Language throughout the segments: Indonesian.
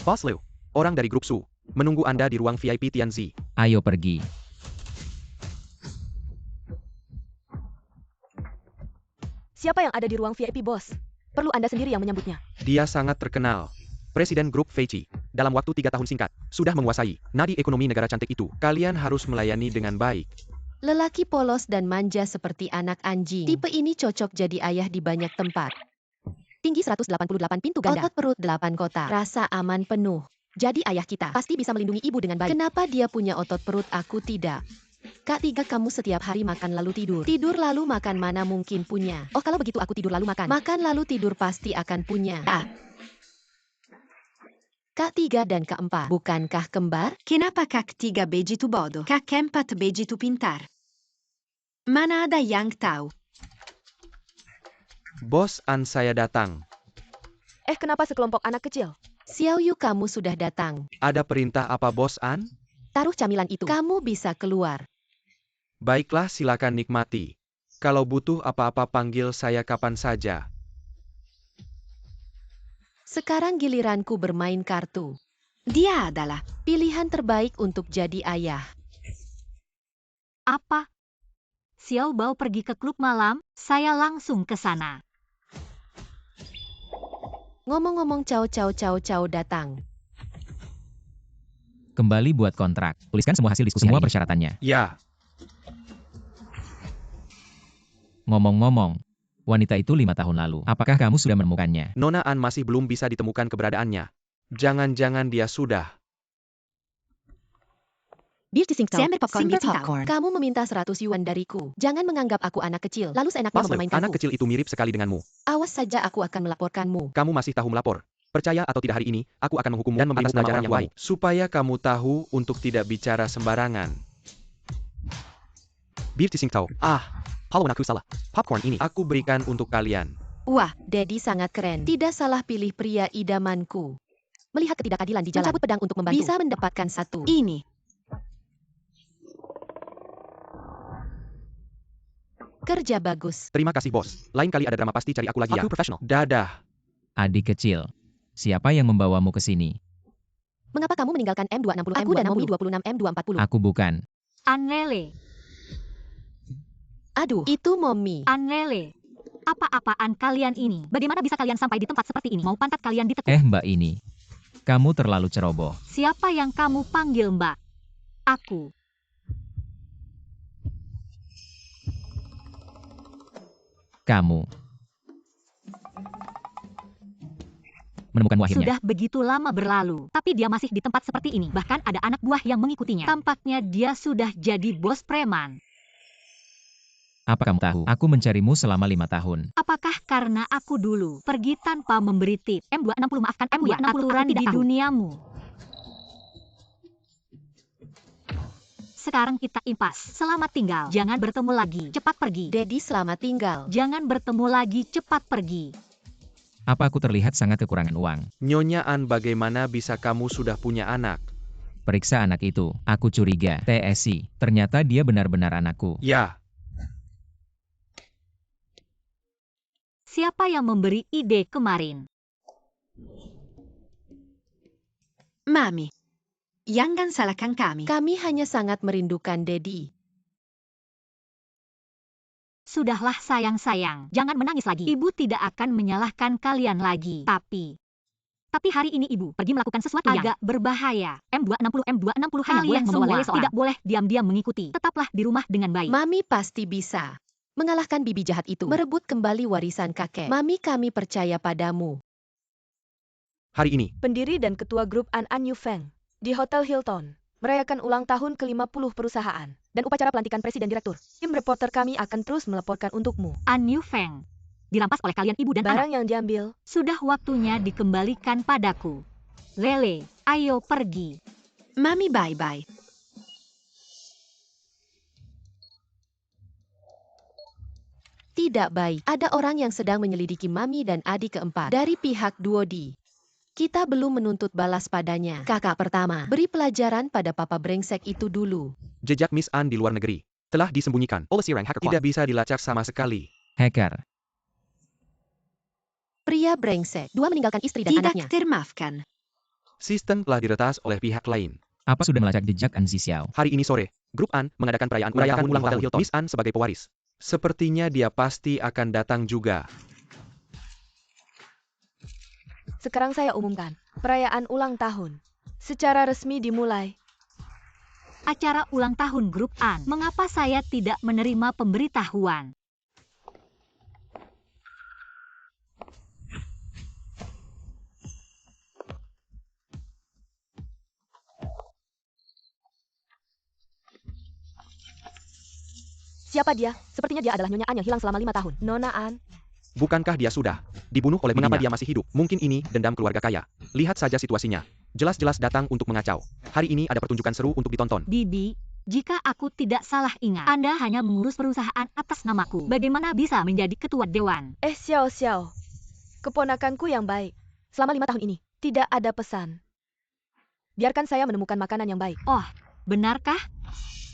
Bos Liu, orang dari grup Su, menunggu Anda di ruang VIP Tianzi. Ayo pergi. Siapa yang ada di ruang VIP, bos? Perlu Anda sendiri yang menyambutnya. Dia sangat terkenal. Presiden grup Feici. Dalam waktu 3 tahun singkat, sudah menguasai nadi ekonomi negara cantik itu. Kalian harus melayani dengan baik. Lelaki polos dan manja seperti anak anjing. Tipe ini cocok jadi ayah di banyak tempat. Tinggi 188 pintu ganda. Otot perut 8 kotak. Rasa aman penuh. Jadi ayah kita pasti bisa melindungi ibu dengan baik. Kenapa dia punya otot perut, aku tidak? Kak Tiga, kamu setiap hari makan lalu tidur. Tidur lalu makan, mana mungkin punya. Oh, kalau begitu aku tidur lalu makan. Makan lalu tidur pasti akan punya. Kak Tiga dan Kak Empat, bukankah kembar? Kenapa Kak Tiga begitu bodoh? Kak Empat begitu pintar? Mana ada yang tahu? Bos An, saya datang. Kenapa sekelompok anak kecil? Xiao Yu, kamu sudah datang. Ada perintah apa, Bos An? Taruh camilan itu. Kamu bisa keluar. Baiklah, silakan nikmati. Kalau butuh apa-apa panggil saya kapan saja. Sekarang giliranku bermain kartu. Dia adalah Pilihan terbaik untuk jadi ayah. Apa? Xiao Bao pergi ke klub malam, saya langsung ke sana. Ngomong-ngomong, Cao datang. Kembali buat kontrak. Tuliskan semua hasil diskusi semua persyaratannya. Ya. Ngomong-ngomong, wanita itu 5 tahun lalu. Apakah kamu sudah menemukannya? Nona An masih belum bisa ditemukan keberadaannya. Jangan-jangan dia sudah. Summer popcorn. Kamu meminta 100 yuan dariku. Jangan menganggap aku anak kecil, lalu seenaknya Bos Liu, mempermainkanku. anak kecil itu mirip sekali denganmu. Awas saja, aku akan melaporkanmu. Kamu masih tahu melapor. Percaya atau tidak, hari ini, aku akan menghukummu dan memberimu pelajaran yang baik. Supaya kamu tahu untuk tidak bicara sembarangan. Bir Tising Tau. Kalau aku salah. Popcorn ini aku berikan untuk kalian. Wah, Daddy sangat keren. Tidak salah pilih pria idamanku. Melihat ketidakadilan di jalan, mencabut pedang untuk membantu. Bisa mendapatkan satu. Ini. Kerja bagus. Terima kasih, bos. Lain kali ada drama pasti cari aku lagi ya. Aku profesional. Dadah. Adik kecil, siapa yang membawamu ke sini? Mengapa kamu meninggalkan M260? Aku dan Momi 26 M240. Aku bukan. Anlele, Aduh, itu Momi. Anlele. Apa-apaan kalian ini? Bagaimana bisa kalian sampai di tempat seperti ini? Mau pantat kalian ditekuk? Mbak ini. Kamu terlalu ceroboh. Siapa yang kamu panggil mbak? Aku. Kamu menemukan wahimnya. Sudah begitu lama berlalu, tapi dia masih di tempat seperti ini. Bahkan ada anak buah yang mengikutinya. Tampaknya dia sudah jadi bos preman. Apa kamu tahu? Aku mencarimu selama 5 tahun. Apakah karena aku dulu pergi tanpa memberi tip? M260, maafkan M260 aturan di duniamu. Sekarang kita impas. Selamat tinggal. Jangan bertemu lagi. Cepat pergi. Daddy, selamat tinggal. Jangan bertemu lagi. Cepat pergi. Apa aku terlihat sangat kekurangan uang? Nyonya An, bagaimana bisa kamu sudah punya anak? Periksa anak itu. Aku curiga. TSI. Ternyata dia benar-benar anakku. Ya. Siapa yang memberi ide kemarin? Mami. Jangan salahkan kami. Kami hanya sangat merindukan Daddy. Sudahlah sayang-sayang, jangan menangis lagi. Ibu tidak akan menyalahkan kalian lagi. Tapi hari ini ibu pergi melakukan sesuatu yang agak berbahaya. M260 hanya boleh membawa seorang. Tidak boleh diam-diam mengikuti. Tetaplah di rumah dengan baik. Mami pasti bisa mengalahkan bibi jahat itu. Merebut kembali warisan kakek. Mami, kami percaya padamu. Hari ini, Pendiri dan ketua grup An Yu Feng di Hotel Hilton merayakan ulang tahun ke-50 perusahaan dan upacara pelantikan presiden direktur. Tim reporter kami akan terus melaporkan untukmu. An Yu Feng dirampas oleh kalian ibu dan Barang anak. yang diambil Sudah waktunya dikembalikan padaku. Lele, ayo pergi. Mami, bye-bye. Tidak baik. Ada orang yang sedang menyelidiki Mami dan adik keempat dari pihak Duodi. Kita belum menuntut balas padanya. Kakak pertama, beri pelajaran pada papa brengsek itu dulu. jejak Miss An di luar negeri telah disembunyikan oleh si hacker. Tidak bisa dilacak sama sekali. Hacker. Pria brengsek. Dua meninggalkan istri dan Tidak anaknya. termaafkan. Sistem telah diretas oleh pihak lain. Apa sudah melacak jejak An Xiao? Hari ini sore, Grup An mengadakan perayaan ulang tahun Hotel Hilton Miss An sebagai pewaris. Sepertinya dia pasti akan datang juga. Sekarang saya umumkan, perayaan ulang tahun secara resmi dimulai. Acara ulang tahun Grup An. Mengapa saya tidak menerima pemberitahuan? Siapa dia? Sepertinya dia adalah Nyonya An yang hilang selama 5 tahun. Nona An, Bukankah dia sudah dibunuh oleh mengapa dia masih hidup? Mungkin ini dendam keluarga kaya. Lihat saja situasinya. Jelas-jelas datang untuk mengacau. Hari ini ada pertunjukan seru untuk ditonton. Bibi, jika aku tidak salah ingat, Anda hanya mengurus perusahaan atas namaku. Bagaimana bisa menjadi ketua dewan? Xiao Xiao. Keponakanku yang baik. Selama 5 tahun ini, tidak ada pesan. Biarkan saya menemukan makanan yang baik. Oh, benarkah?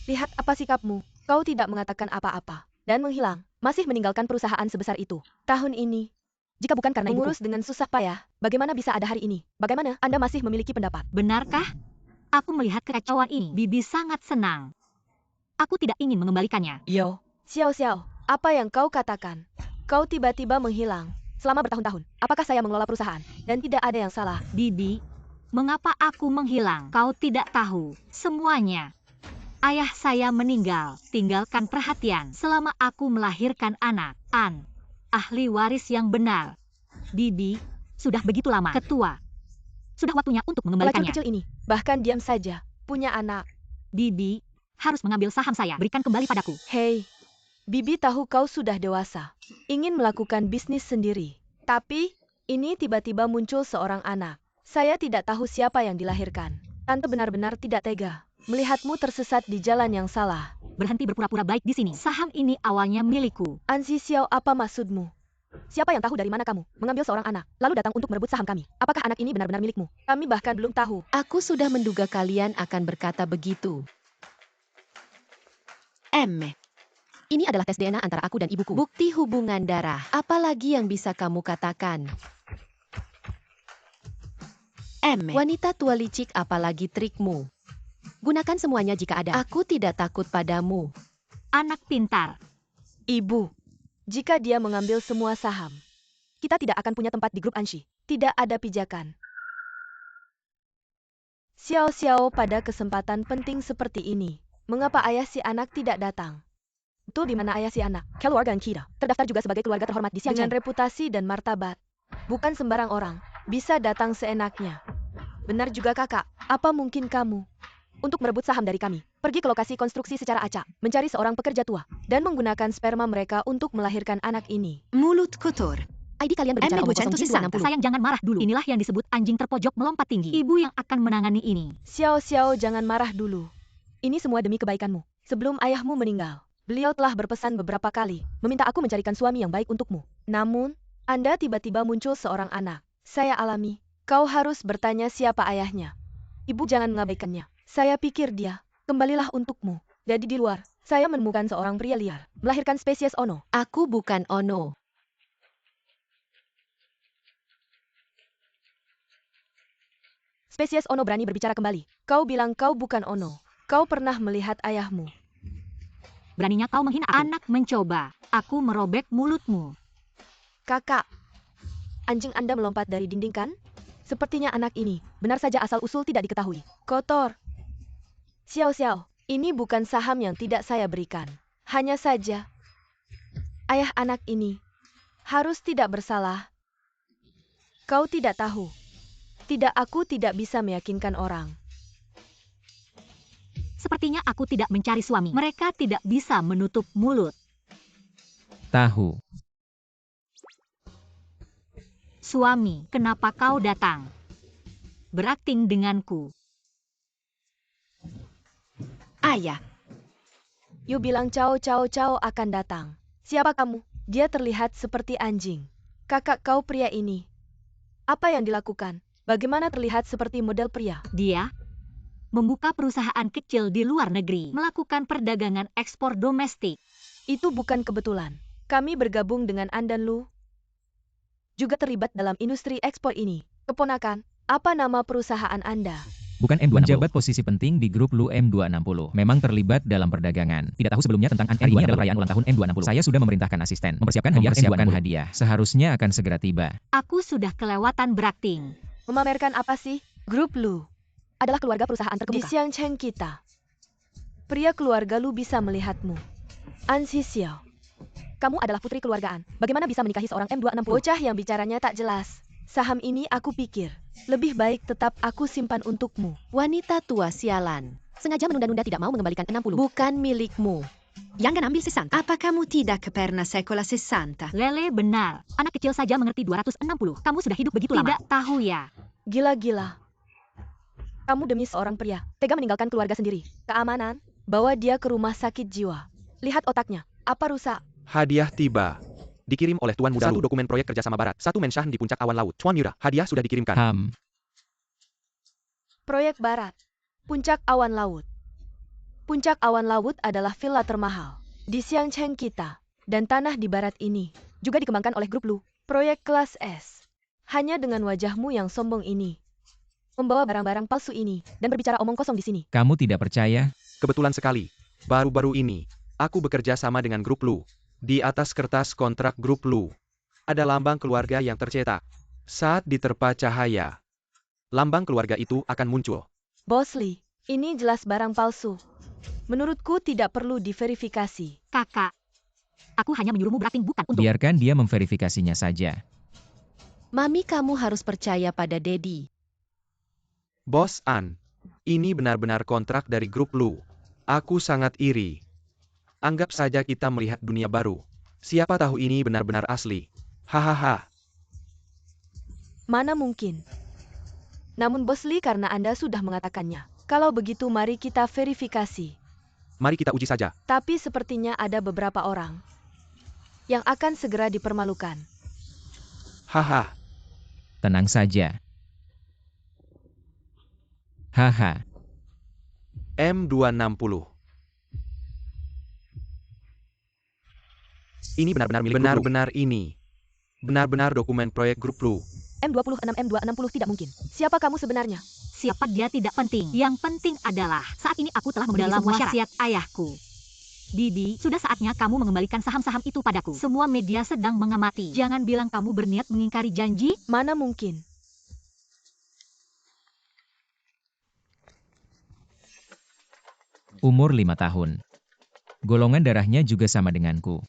Lihat apa sikapmu. Kau tidak mengatakan apa-apa. Dan menghilang. Masih meninggalkan perusahaan sebesar itu. Tahun ini. Jika bukan karena mengurus dengan susah payah, bagaimana bisa ada hari ini? Bagaimana Anda masih memiliki pendapat? Benarkah? Aku melihat kekacauan ini. Bibi sangat senang. Aku tidak ingin mengembalikannya. Yo. Xiao Xiao, apa yang kau katakan? Kau tiba-tiba menghilang. Selama bertahun-tahun, apakah saya mengelola perusahaan? Dan tidak ada yang salah. Bibi, mengapa aku menghilang? Kau tidak tahu semuanya. Ayah saya meninggal, tinggalkan perhatian selama aku melahirkan anak. An, ahli waris yang benar. Bibi, sudah begitu lama ketua. Sudah waktunya untuk Pelacur mengembalikannya. kecil ini, bahkan diam saja, punya anak. Bibi, harus mengambil saham saya, berikan kembali padaku. Hei, Bibi tahu kau sudah dewasa, ingin melakukan bisnis sendiri. Tapi, ini tiba-tiba muncul seorang anak. Saya tidak tahu siapa yang dilahirkan. Tante benar-benar tidak tega. Melihatmu tersesat di jalan yang salah. Berhenti berpura-pura baik di sini. Saham ini awalnya milikku. An Xiao, apa maksudmu? Siapa yang tahu dari mana kamu mengambil seorang anak, lalu datang untuk merebut saham kami? Apakah anak ini benar-benar milikmu? Kami bahkan belum tahu. Aku sudah menduga kalian akan berkata begitu. M. Ini adalah tes DNA antara aku dan ibuku. Bukti hubungan darah. Apalagi yang bisa kamu katakan? M. Wanita tua licik, apalagi trikmu? Gunakan semuanya jika ada. Aku tidak takut padamu. Anak pintar. Ibu, jika dia mengambil semua saham, kita tidak akan punya tempat di grup Anshi. Tidak ada pijakan. Xiao Xiao, pada kesempatan penting seperti ini, mengapa ayah si anak tidak datang? Itu di mana ayah si anak? Keluarga Kira, terdaftar juga sebagai keluarga terhormat di Xiancheng. Dengan reputasi dan martabat, bukan sembarang orang bisa datang seenaknya. Benar juga kakak, apa mungkin kamu untuk merebut saham dari kami, pergi ke lokasi konstruksi secara acak, mencari seorang pekerja tua, dan menggunakan sperma mereka untuk melahirkan anak ini? Mulut kotor. ID kalian berbicara omong kosong G260. Sayang, jangan marah dulu. Inilah yang disebut anjing terpojok melompat tinggi. Ibu yang akan menangani ini. Xiao Xiao, jangan marah dulu. Ini semua demi kebaikanmu. Sebelum ayahmu meninggal, beliau telah berpesan beberapa kali, meminta aku mencarikan suami yang baik untukmu. Namun, Anda tiba-tiba muncul seorang anak. Saya alami. Kau harus bertanya siapa ayahnya. Ibu jangan mengabaikannya. Saya pikir dia, kembalilah untukmu. Jadi di luar, saya menemukan seorang pria liar, melahirkan spesies Ono. Aku bukan Ono. Spesies Ono berani berbicara kembali. Kau bilang kau bukan Ono. Kau pernah melihat ayahmu. Beraninya kau menghina aku. Anak mencoba. Aku merobek mulutmu. Kakak, anjing Anda melompat dari dinding kan? Sepertinya anak ini, benar saja asal-usul tidak diketahui. Kotor. Xiao Xiao, ini bukan saham yang tidak saya berikan. Hanya saja, ayah anak ini harus tidak bersalah. Kau tidak tahu. Tidak, aku tidak bisa meyakinkan orang. Sepertinya aku tidak mencari suami. Mereka tidak bisa menutup mulut. Tahu. Suami, kenapa kau datang? Berakting denganku. Ayah. You bilang Cao akan datang. Siapa kamu? Dia terlihat seperti anjing. Kakak kau pria ini. Apa yang dilakukan? Bagaimana terlihat seperti model pria? Dia membuka perusahaan kecil di luar negeri, melakukan perdagangan ekspor domestik. Itu bukan kebetulan. Kami bergabung dengan An dan Lu, juga terlibat dalam industri ekspor ini. Keponakan, Apa nama perusahaan Anda? Bukan M260. Menjabat posisi penting di grup Lu M260. Memang terlibat dalam perdagangan. Tidak tahu sebelumnya tentang hari ini adalah perayaan ulang tahun M260. Saya sudah memerintahkan asisten mempersiapkan hadiah. Seharusnya akan segera tiba. Aku sudah kelewatan berakting. Memamerkan apa sih? Grup Lu adalah keluarga perusahaan terkemuka di Xiangcheng kita. Pria keluarga Lu bisa melihatmu. An Xixiao, kamu adalah putri keluargaan. Bagaimana bisa menikahi seorang M260? Bocah yang bicaranya tak jelas. Saham ini aku pikir lebih baik tetap aku simpan untukmu. Wanita tua sialan. Sengaja menunda-nunda tidak mau mengembalikan 60. Bukan milikmu. Jangan ambil 60. Apa kamu tidak pernah sekolah 60? Lele benar. Anak kecil saja mengerti 260. Kamu sudah hidup begitu lama. Tidak tahu ya. Gila-gila. Kamu demi seorang pria, tega meninggalkan keluarga sendiri. Keamanan, bawa dia ke rumah sakit jiwa. Lihat otaknya, apa rusak? Hadiah tiba. Dikirim oleh Tuan Muda. 1 dokumen proyek kerjasama barat. 1 mensyah di puncak awan laut. Tuan Yura, hadiah sudah dikirimkan. Proyek barat. Puncak awan laut. Puncak awan laut adalah villa termahal di Xiangcheng kita. Dan tanah di barat ini juga dikembangkan oleh grup Lu. Proyek kelas S. Hanya dengan wajahmu yang sombong ini. Membawa barang-barang palsu ini dan berbicara omong kosong di sini. Kamu tidak percaya? Kebetulan sekali. Baru-baru ini, aku bekerja sama dengan grup Lu. Di atas kertas kontrak grup Lu, ada lambang keluarga yang tercetak. Saat diterpa cahaya, lambang keluarga itu akan muncul. Bos Lee, ini jelas barang palsu. Menurutku tidak perlu diverifikasi. Kakak, aku hanya menyuruhmu berakting bukan untuk... Biarkan dia memverifikasinya saja. Mami, kamu harus percaya pada Dedi. Bos An, ini benar-benar kontrak dari grup Lu. Aku sangat iri. Anggap saja kita melihat dunia baru. Siapa tahu ini benar-benar asli. Hahaha. Mana mungkin. Namun Bos Lee, karena Anda sudah mengatakannya. Kalau begitu mari kita verifikasi. Mari kita uji saja. Tapi sepertinya ada beberapa orang yang akan segera dipermalukan. Haha. Tenang saja. Haha. M260. Ini benar-benar milik grup Lu. Benar-benar ini. Benar-benar dokumen proyek grup Lu. M26 M260 tidak mungkin. Siapa kamu sebenarnya? Siapa dia tidak penting. Yang penting adalah saat ini aku telah memberi semua wasiat ayahku. Didi, sudah saatnya kamu mengembalikan saham-saham itu padaku. Semua media sedang mengamati. Jangan bilang kamu berniat mengingkari janji. Mana mungkin. Umur 5 tahun. Golongan darahnya juga sama denganku.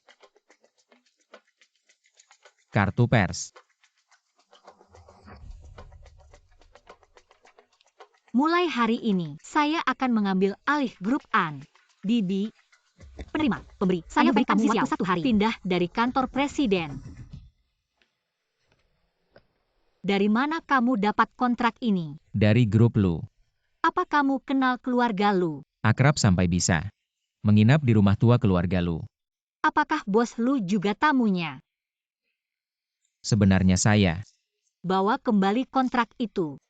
Kartu pers. Mulai hari ini, saya akan mengambil alih grup An. Didi, penerima, pemberi. Saya beri kamu waktu 1 hari. Pindah dari kantor presiden. Dari mana kamu dapat kontrak ini? Dari grup Lu. Apa kamu kenal keluarga Lu? Akrab sampai bisa. Menginap di rumah tua keluarga Lu. Apakah bos Lu juga tamunya? Sebenarnya saya. Bawa kembali kontrak itu.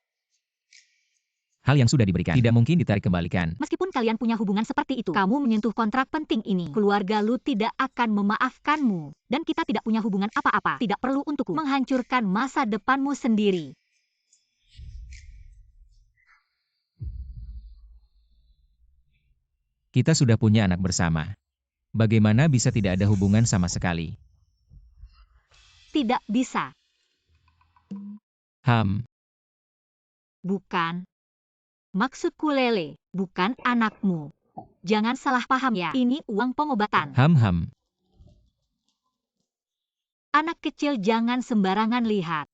Hal yang sudah diberikan tidak mungkin ditarik kembalikan. Meskipun kalian punya hubungan seperti itu, kamu menyentuh kontrak penting ini. Keluarga Lu tidak akan memaafkanmu. Dan kita tidak punya hubungan apa-apa. Tidak perlu untukku menghancurkan masa depanmu sendiri. Kita sudah punya anak bersama. Bagaimana bisa tidak ada hubungan sama sekali? Tidak bisa. Bukan. Maksudku Lele, bukan anakmu. Jangan salah paham ya, ini uang pengobatan. Anak kecil jangan sembarangan lihat.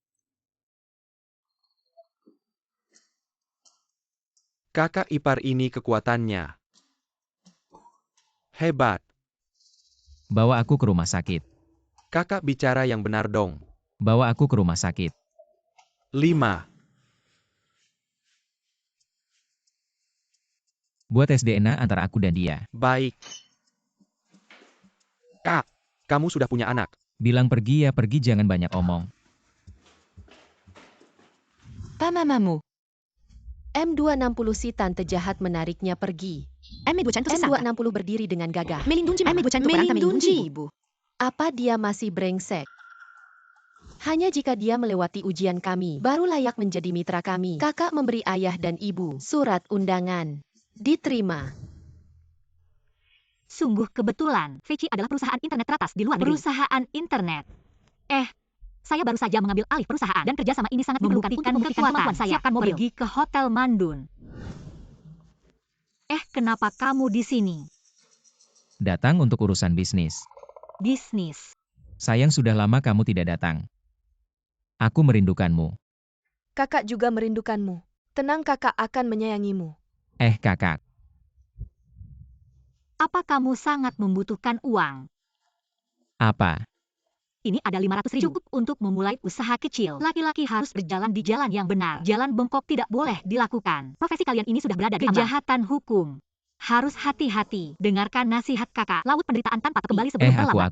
Kakak ipar ini kekuatannya hebat. Bawa aku ke rumah sakit. Kakak bicara yang benar dong. Bawa aku ke rumah sakit. 5. Buat tes DNA antara aku dan dia. Baik. Kak, kamu sudah punya anak. Bilang pergi ya pergi, jangan banyak omong. Pamamamu. M260 si tante jahat menariknya pergi. M260 berdiri dengan gagah. Melindungi ibu. Apa dia masih brengsek? Hanya jika dia melewati ujian kami, baru layak menjadi mitra kami. Kakak memberi ayah dan ibu surat undangan. Diterima. Sungguh kebetulan, Feici adalah perusahaan internet teratas di luar negeri. Perusahaan internet. Saya baru saja mengambil alih perusahaan dan kerjasama ini sangat membuktikan kekuatan saya. Siapkan mobil. Pergi ke Hotel Mandun. Kenapa kamu di sini? Datang untuk urusan bisnis. Bisnis. Sayang sudah lama kamu tidak datang. Aku merindukanmu. Kakak juga merindukanmu. Tenang, kakak akan menyayangimu. Kakak. Apa kamu sangat membutuhkan uang? Apa? Ini ada 500.000. Cukup untuk memulai usaha kecil. Laki-laki harus berjalan di jalan yang benar. Jalan bengkok tidak boleh dilakukan. Profesi kalian ini sudah berada di kejahatan hukum. Harus hati-hati. Dengarkan nasihat kakak. Laut penderitaan tanpa kembali sebelum terlambat.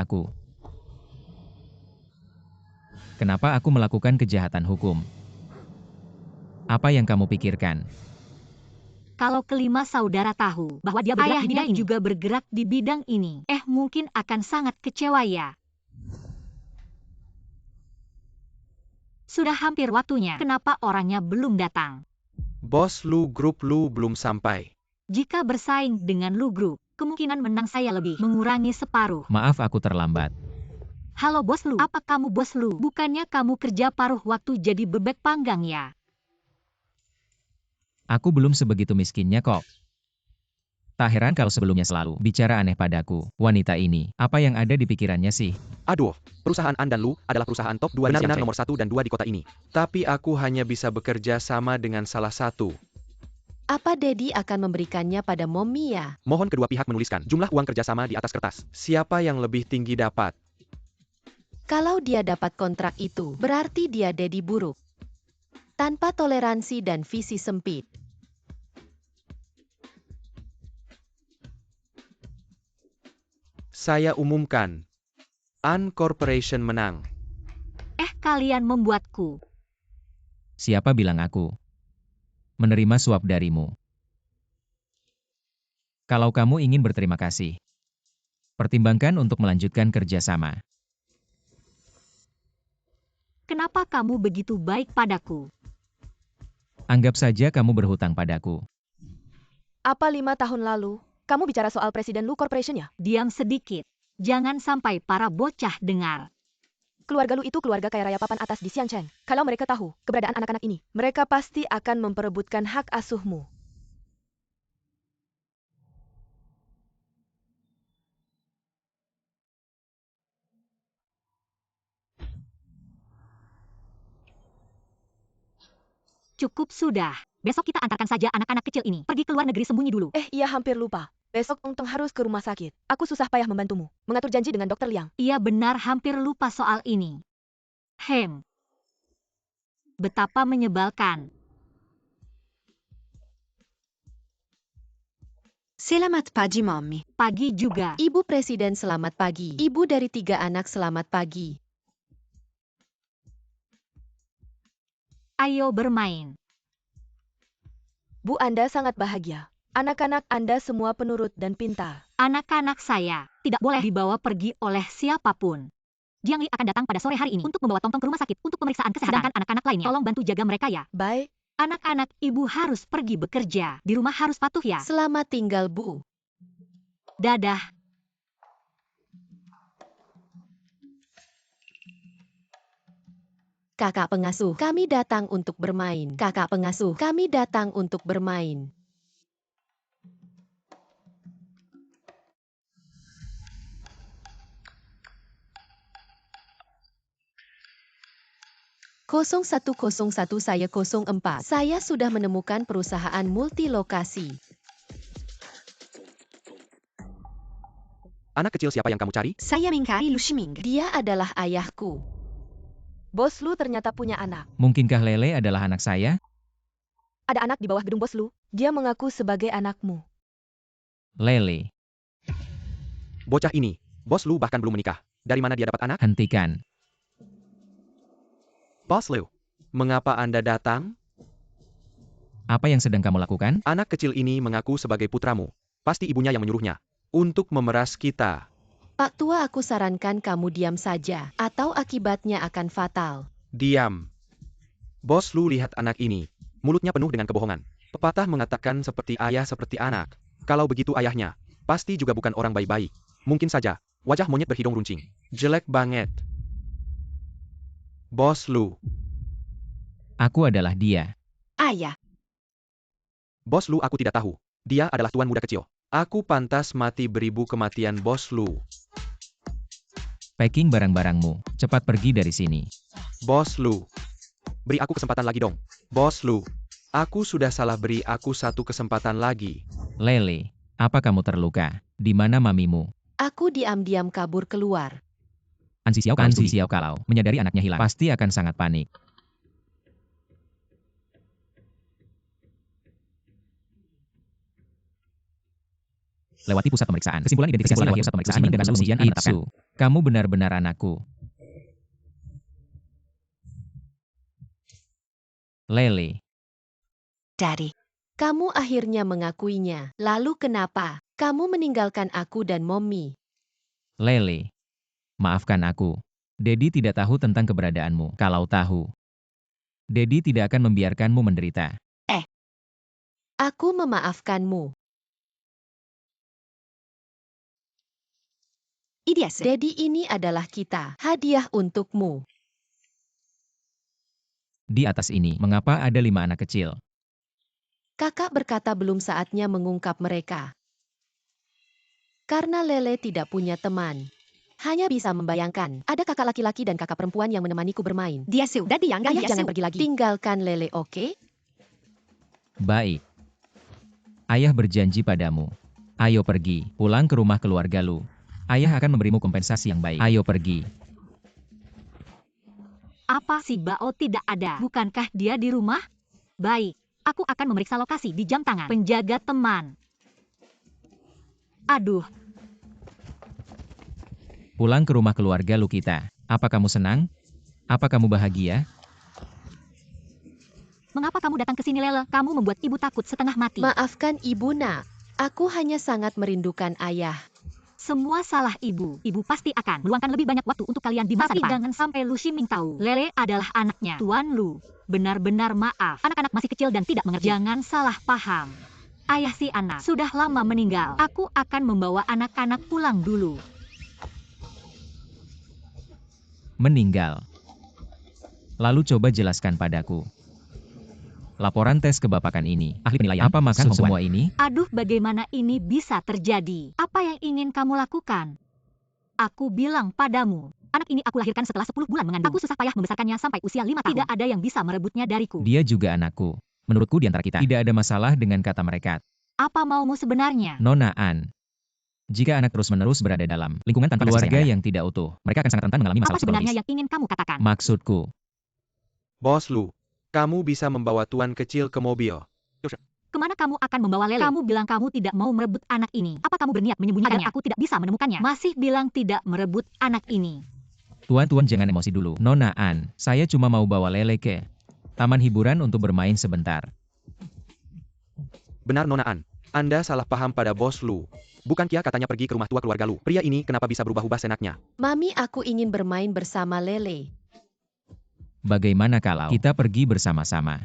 Aku. Kenapa aku melakukan kejahatan hukum? Apa yang kamu pikirkan? Kalau kelima saudara tahu bahwa dia bergerak di bidang ini, juga bergerak di bidang ini, mungkin akan sangat kecewa ya. Sudah hampir waktunya. Kenapa orangnya belum datang? Bos Lu, grup Lu belum sampai. Jika bersaing dengan Lu Group, kemungkinan menang saya lebih mengurangi separuh. Maaf aku terlambat. Halo Bos Lu, apa kamu Bos Lu? Bukannya kamu kerja paruh waktu jadi bebek panggang ya? Aku belum sebegitu miskinnya kok. Tak heran kalau sebelumnya selalu bicara aneh padaku. Wanita ini, apa yang ada di pikirannya sih? Aduh, perusahaan An dan Lu adalah perusahaan top 2 benar-benar nomor 1 dan 2 di kota ini. Tapi aku hanya bisa bekerja sama dengan salah satu. Apa Daddy akan memberikannya pada Mommy ya? Mohon kedua pihak menuliskan jumlah uang kerjasama di atas kertas. Siapa yang lebih tinggi dapat? Kalau dia dapat kontrak itu, berarti dia Daddy buruk. Tanpa toleransi dan visi sempit. Saya umumkan. An Corporation menang. Kalian membuatku. Siapa bilang aku menerima suap darimu? Kalau kamu ingin berterima kasih, pertimbangkan untuk melanjutkan kerjasama. Kenapa kamu begitu baik padaku? Anggap saja kamu berhutang padaku. Apa 5 tahun lalu, kamu bicara soal Presiden Lu Corporation ya? Diam sedikit. Jangan sampai para bocah dengar. Keluarga Lu itu keluarga kaya raya papan atas di Xiangcheng. Kalau mereka tahu keberadaan anak-anak ini, mereka pasti akan memperebutkan hak asuhmu. Cukup sudah. Besok kita antarkan saja anak-anak kecil ini pergi ke luar negeri sembunyi dulu. Iya hampir lupa. Besok Ong Tong harus ke rumah sakit. Aku susah payah membantumu. Mengatur janji dengan Dr. Liang. Iya benar, hampir lupa soal ini. Betapa menyebalkan. Selamat pagi, Mommy. Pagi juga. Ibu Presiden selamat pagi. Ibu dari 3 anak selamat pagi. Ayo bermain. Bu, Anda sangat bahagia. Anak-anak Anda semua penurut dan pintar. Anak-anak saya tidak boleh dibawa pergi oleh siapapun. Jiang Li akan datang pada sore hari ini untuk membawa Tongtong ke rumah sakit untuk pemeriksaan kesehatan. Sedangkan anak-anak lainnya, tolong bantu jaga mereka ya. Baik. Anak-anak, ibu harus pergi bekerja. Di rumah harus patuh ya. Selamat tinggal, Bu. Dadah. Kakak pengasuh, kami datang untuk bermain. Kakak pengasuh, kami datang untuk bermain. Kosong 101 saya 04. Saya sudah menemukan perusahaan multilokasi. Anak kecil siapa yang kamu cari? Saya mencari Lu Shiming. Dia adalah ayahku. Bos Lu ternyata punya anak. Mungkinkah Lele adalah anak saya? Ada anak di bawah gedung Bos Lu. Dia mengaku sebagai anakmu. Lele, Bocah ini. Bos Lu bahkan belum menikah. Dari mana dia dapat anak? hentikan. Bos Lu, mengapa Anda datang? Apa yang sedang kamu lakukan? Anak kecil ini mengaku sebagai putramu. Pasti ibunya yang menyuruhnya. Untuk memeras kita. Pak Tua, aku sarankan kamu diam saja, atau akibatnya akan fatal. Diam. Bos Lu, lihat anak ini. Mulutnya penuh dengan kebohongan. Pepatah mengatakan seperti ayah seperti anak. Kalau begitu ayahnya, pasti juga bukan orang baik-baik. Mungkin saja, wajah monyet berhidung runcing. Jelek banget. Bos Lu. Aku adalah dia. Ayah. Bos Lu, aku tidak tahu. Dia adalah tuan muda kecil. Aku pantas mati beribu kematian, Bos Lu. Packing barang-barangmu. Cepat pergi dari sini. Bos Lu. Beri aku kesempatan lagi dong. Bos Lu. Aku sudah salah, beri aku satu kesempatan lagi. Lele, apa kamu terluka? Di mana mamimu? Aku diam-diam kabur keluar. Ansi Xiao kalau menyadari anaknya hilang, pasti akan sangat panik. Lewati pusat pemeriksaan. Kesimpulan identifikasi lewati pusat pemeriksaan dengan ujian Itsu. Kamu benar-benar anakku. Lele. Daddy. Kamu akhirnya mengakuinya. Lalu kenapa? Kamu meninggalkan aku dan Mommy. Lele. Maafkan aku. Dedi tidak tahu tentang keberadaanmu. Kalau tahu, Dedi tidak akan membiarkanmu menderita. Aku memaafkanmu. Idiase. Dedi, ini adalah kita. Hadiah untukmu. Di atas ini, mengapa ada 5 anak kecil? Kakak berkata belum saatnya mengungkap mereka. Karena Lele tidak punya teman. Hanya bisa membayangkan, ada kakak laki-laki dan kakak perempuan yang menemaniku bermain. Dia sudah dianggap. Ayah, jangan pergi lagi. Tinggalkan Lele, oke? Baik. Ayah berjanji padamu. Ayo pergi, pulang ke rumah keluarga lu. Ayah akan memberimu kompensasi yang baik. Ayo pergi. Apa si Bao tidak ada? Bukankah dia di rumah? Baik, aku akan memeriksa lokasi di jam tangan penjaga teman. Aduh, Pulang ke rumah keluarga lu kita. Apa kamu senang? Apa kamu bahagia? mengapa kamu datang ke sini, Lele? Kamu membuat ibu takut setengah mati. Maafkan ibu, nak. Aku hanya sangat merindukan ayah. Semua salah ibu. Ibu pasti akan meluangkan lebih banyak waktu untuk kalian di masa depan. Tapi jangan sampai Lu Ximing tahu. Lele adalah anaknya. Tuan Lu, benar-benar maaf. Anak-anak masih kecil dan tidak mengerti. Jangan salah paham. Ayah si anak sudah lama meninggal. Aku akan membawa anak-anak pulang dulu. Meninggal. Lalu coba jelaskan padaku. Laporan tes kebapakan ini. Ahli penilaian. Apa maksud semua ini? Aduh, bagaimana ini bisa terjadi? Apa yang ingin kamu lakukan? Aku bilang padamu, anak ini aku lahirkan setelah 10 bulan mengandung. Aku susah payah membesarkannya sampai usia 5 tahun. Tidak ada yang bisa merebutnya dariku. Dia juga anakku. Menurutku di antara kita tidak ada masalah dengan kata mereka. Apa maumu sebenarnya? Nona An. Jika anak terus-menerus berada dalam lingkungan tanpa keluarga yang tidak utuh, mereka akan sangat rentan mengalami masalah Apa sebenarnya psikologis. yang ingin kamu katakan? Maksudku, Bos Lu. Kamu bisa membawa tuan kecil ke mobil. Kemana kamu akan membawa Lele? Kamu bilang kamu tidak mau merebut anak ini. Apa kamu berniat menyembunyikannya? Agar aku tidak bisa menemukannya. Masih bilang tidak merebut anak ini. Tuan jangan emosi dulu. Nona An, saya cuma mau bawa Lele ke taman hiburan untuk bermain sebentar. Benar, Nona An. Anda salah paham pada Bos Lu. Bukan Kia katanya pergi ke rumah tua keluarga Lu. Pria ini kenapa bisa berubah-ubah senaknya? Mami, aku ingin bermain bersama Lele. Bagaimana kalau kita pergi bersama-sama?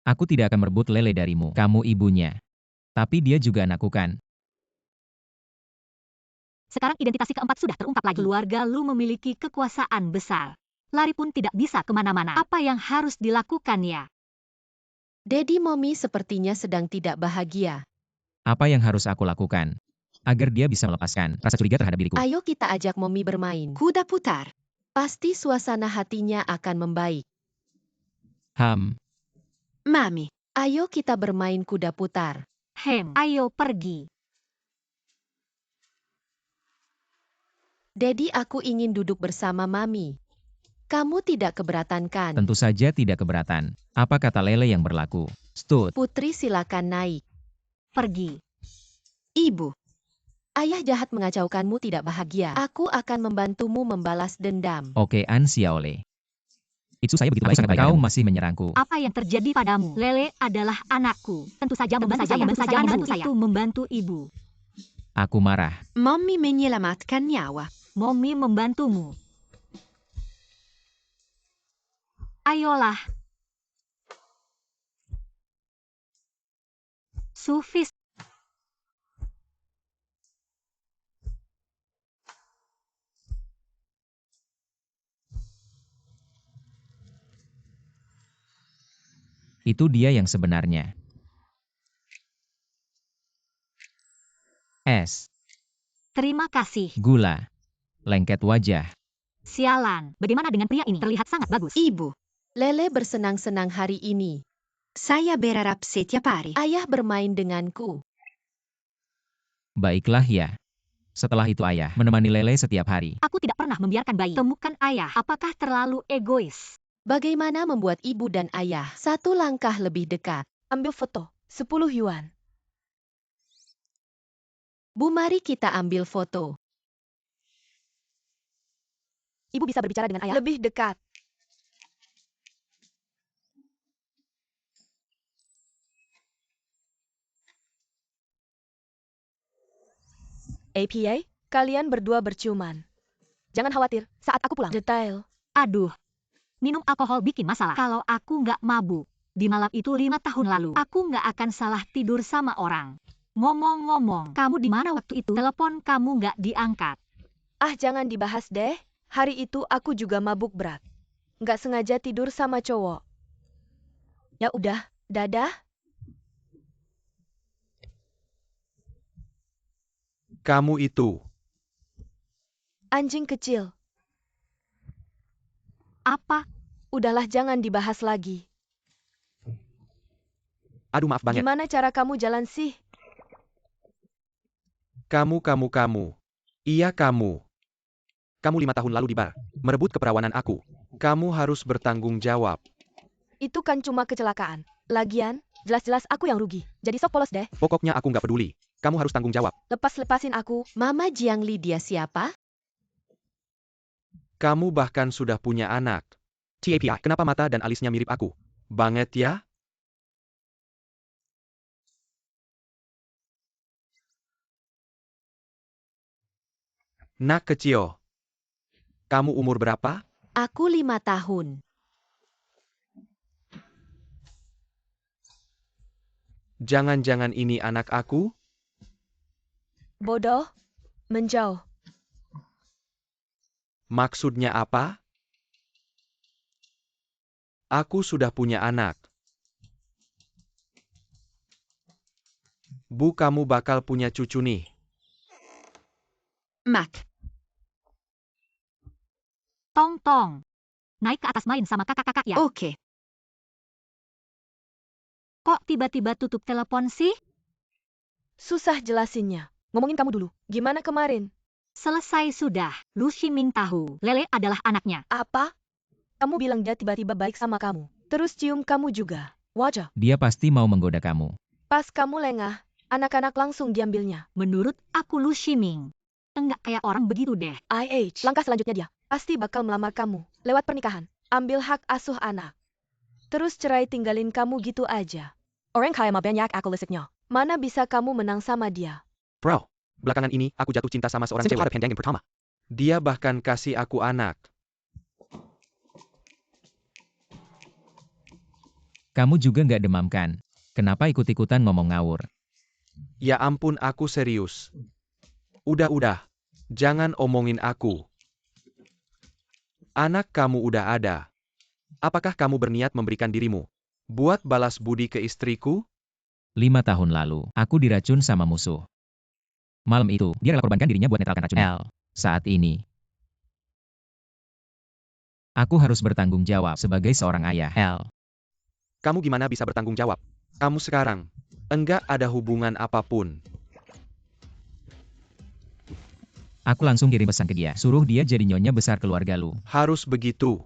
Aku tidak akan merebut Lele darimu. Kamu ibunya. Tapi dia juga anakku kan? Sekarang identitas keempat sudah terungkap lagi. Keluarga Lu memiliki kekuasaan besar. Lari pun tidak bisa kemana-mana. Apa yang harus dilakukan ya? Daddy, Mommy sepertinya sedang tidak bahagia. Apa yang harus aku lakukan? Agar dia bisa melepaskan rasa curiga terhadap diriku. Ayo kita ajak Mommy bermain. Kuda putar. Pasti suasana hatinya akan membaik. Mami. Ayo kita bermain kuda putar. Ayo pergi. Daddy, aku ingin duduk bersama Mami. Kamu tidak keberatan kan? Tentu saja tidak keberatan. Apa kata Lele yang berlaku? Stud. Putri, silakan naik. Pergi. Ibu. Ayah jahat mengacaukanmu tidak bahagia. Aku akan membantumu membalas dendam. Oke, An Xiaole. Itu saya begitu baik sangat baik. Kau masih menyerangku. Apa yang terjadi padamu? Lele adalah anakku. Tentu saja membantu ibu. Aku marah. Mommy menyelamatkan nyawa. Mommy membantumu. Ayolah. Sufis. Itu dia yang sebenarnya. Es, Terima kasih. gula, lengket wajah. Sialan. Bagaimana dengan pria ini? Terlihat sangat bagus. Ibu, Lele bersenang-senang hari ini. saya berharap setiap hari. Ayah bermain denganku. Baiklah ya. Setelah itu ayah menemani Lele setiap hari. Aku tidak pernah membiarkan bayi temukan ayah. Apakah terlalu egois? Bagaimana membuat ibu dan ayah satu langkah lebih dekat? Ambil foto. 10 yuan. Bu, mari kita ambil foto. Ibu bisa berbicara dengan ayah lebih dekat. APA, kalian berdua berciuman. Jangan khawatir, saat aku pulang. Detail. Aduh. Minum alkohol bikin masalah. Kalau aku nggak mabuk, di malam itu 5 tahun lalu, aku nggak akan salah tidur sama orang. Ngomong-ngomong, kamu di mana waktu itu? Telepon kamu nggak diangkat. Ah, jangan dibahas deh. Hari itu aku juga mabuk berat. Nggak sengaja tidur sama cowok. Ya udah, dadah. Kamu itu. Anjing kecil. Apa? Udahlah, jangan dibahas lagi. Aduh, maaf banget. Gimana cara kamu jalan sih? Kamu. Iya kamu. Kamu 5 tahun lalu di bar, merebut keperawanan aku. Kamu harus bertanggung jawab. Itu kan cuma kecelakaan. Lagian, jelas-jelas aku yang rugi. Jadi sok polos deh. Pokoknya aku nggak peduli. Kamu harus tanggung jawab. Lepasin aku. Mama Jiangli dia siapa? Kamu bahkan sudah punya anak. TAPI, kenapa mata dan alisnya mirip aku? Banget ya? Nak kecil. Kamu umur berapa? Aku 5 tahun. Jangan-jangan ini anak aku? Bodoh. Menjauh. Maksudnya apa? Aku sudah punya anak. Bu, kamu bakal punya cucu nih. Mac, Tong. Naik ke atas main sama kakak-kakak ya. oke. Kok tiba-tiba tutup telepon sih? Susah jelasinnya. Ngomongin kamu dulu. Gimana kemarin? Selesai sudah. Lu Ximing tahu, Lele adalah anaknya. Apa? Kamu bilang dia tiba-tiba baik sama kamu. Terus cium kamu juga. Wajah. Dia pasti mau menggoda kamu. Pas kamu lengah, anak-anak langsung diambilnya. Menurut aku Lu Ximing enggak kayak orang begitu deh. IH. Langkah selanjutnya dia pasti bakal melamar kamu. Lewat pernikahan. Ambil hak asuh anak. Terus cerai tinggalin kamu gitu aja. Orang kaya mah banyak akal lisiknya. Mana bisa kamu menang sama dia? Bro, belakangan ini aku jatuh cinta sama seorang cewek pendek yang pertama. Dia bahkan kasih aku anak. Kamu juga nggak demam kan? Kenapa ikut-ikutan ngomong ngawur? Ya ampun, aku serius. Udah. Jangan omongin aku. Anak kamu udah ada. Apakah kamu berniat memberikan dirimu buat balas budi ke istriku? 5 tahun lalu, aku diracun sama musuh. Malam itu, dia rela korbankan dirinya buat netralkan racunnya. Saat ini, aku harus bertanggung jawab sebagai seorang ayah. Kamu gimana bisa bertanggung jawab? Kamu sekarang enggak ada hubungan apapun. Aku langsung kirim pesan ke dia, suruh dia jadi nyonya besar keluarga lu. Harus begitu.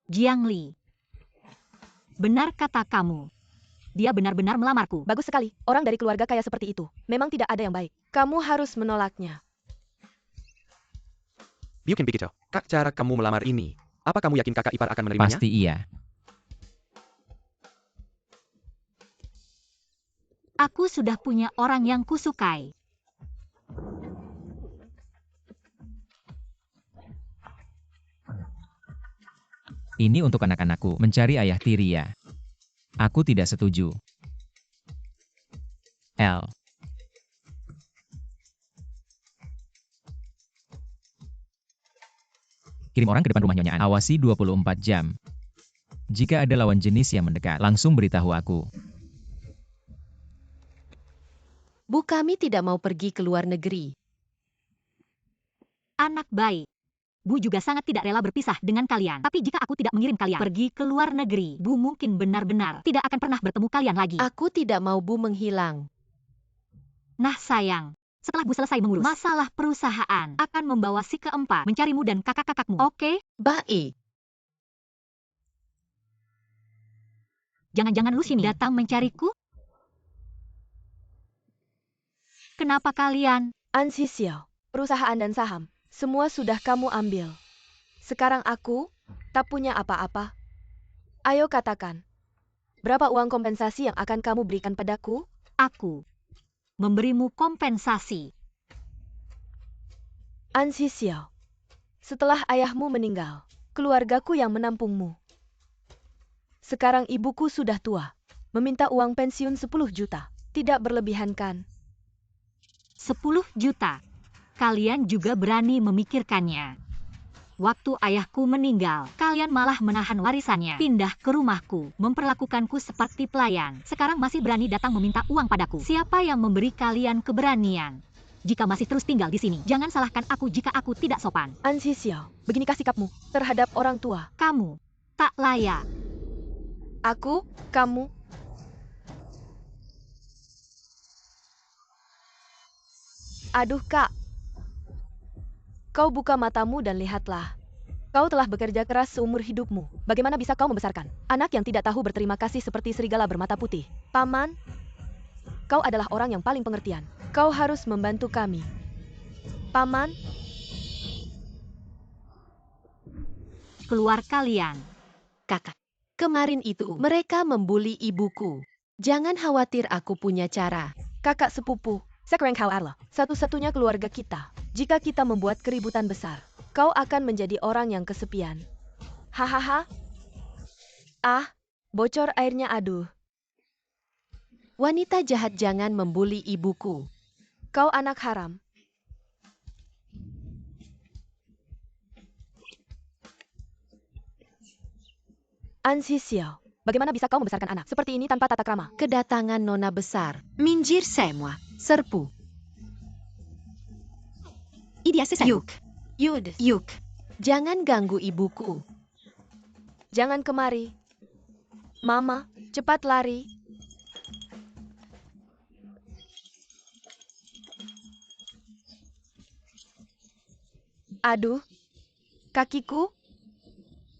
Jiangli. Benar kata kamu. dia benar-benar melamarku. Bagus sekali, orang dari keluarga kaya seperti itu. Memang tidak ada yang baik. Kamu harus menolaknya. Bukan begitu. Kak, cara kamu melamar ini, apa kamu yakin kakak ipar akan menerimanya? Pasti iya. Aku sudah punya orang yang kusukai. Ini untuk anak-anakku, mencari ayah tiri ya. Aku tidak setuju. L. Kirim orang ke depan rumah Nyonya An. Awasi 24 jam. Jika ada lawan jenis yang mendekat, langsung beritahu aku. Bu, kami tidak mau pergi ke luar negeri. Anak baik. Bu juga sangat tidak rela berpisah dengan kalian. Tapi jika aku tidak mengirim kalian pergi ke luar negeri, Bu mungkin benar-benar tidak akan pernah bertemu kalian lagi. Aku tidak mau Bu menghilang. Nah sayang, setelah Bu selesai mengurus masalah perusahaan, akan membawa si keempat mencarimu dan kakak-kakakmu. Oke? Baik. Jangan-jangan lu sini datang mencariku? Kenapa kalian? An Si Xiao, perusahaan dan saham, semua sudah kamu ambil. Sekarang aku tak punya apa-apa. Ayo katakan, berapa uang kompensasi yang akan kamu berikan padaku? Aku memberimu kompensasi. An Si Xiao, setelah ayahmu meninggal, keluargaku yang menampungmu. Sekarang ibuku sudah tua, meminta uang pensiun 10 juta. Tidak berlebihan kan? 10 juta. Kalian juga berani memikirkannya. Waktu ayahku meninggal, kalian malah menahan warisannya, pindah ke rumahku, memperlakukanku seperti pelayan. Sekarang masih berani datang meminta uang padaku. Siapa yang memberi kalian keberanian? Jika masih terus tinggal di sini, jangan salahkan aku jika aku tidak sopan. An Si Xiao, beginikah sikapmu terhadap orang tua? Kamu tak layak. Aku, kamu. Aduh kak. Kau buka matamu dan lihatlah. Kau telah bekerja keras seumur hidupmu. Bagaimana bisa kau membesarkan anak yang tidak tahu berterima kasih seperti serigala bermata putih? Paman, kau adalah orang yang paling pengertian. Kau harus membantu kami. Paman, Keluar kalian. Kakak, kemarin itu mereka membuli ibuku. Jangan khawatir, aku punya cara. kakak sepupu, Sekreng kau adalah satu-satunya keluarga kita. Jika kita membuat keributan besar, kau akan menjadi orang yang kesepian. Hahaha. Ah, bocor airnya, aduh. Wanita jahat, jangan membuli ibuku. Kau anak haram. An Si Xiao, bagaimana bisa kau membesarkan anak seperti ini tanpa tata krama? Kedatangan nona besar. Minjir semua. Serpu. Idia sesayuk. Yud. Yuk. Jangan ganggu ibuku. Jangan kemari. Mama, cepat lari. Aduh, kakiku.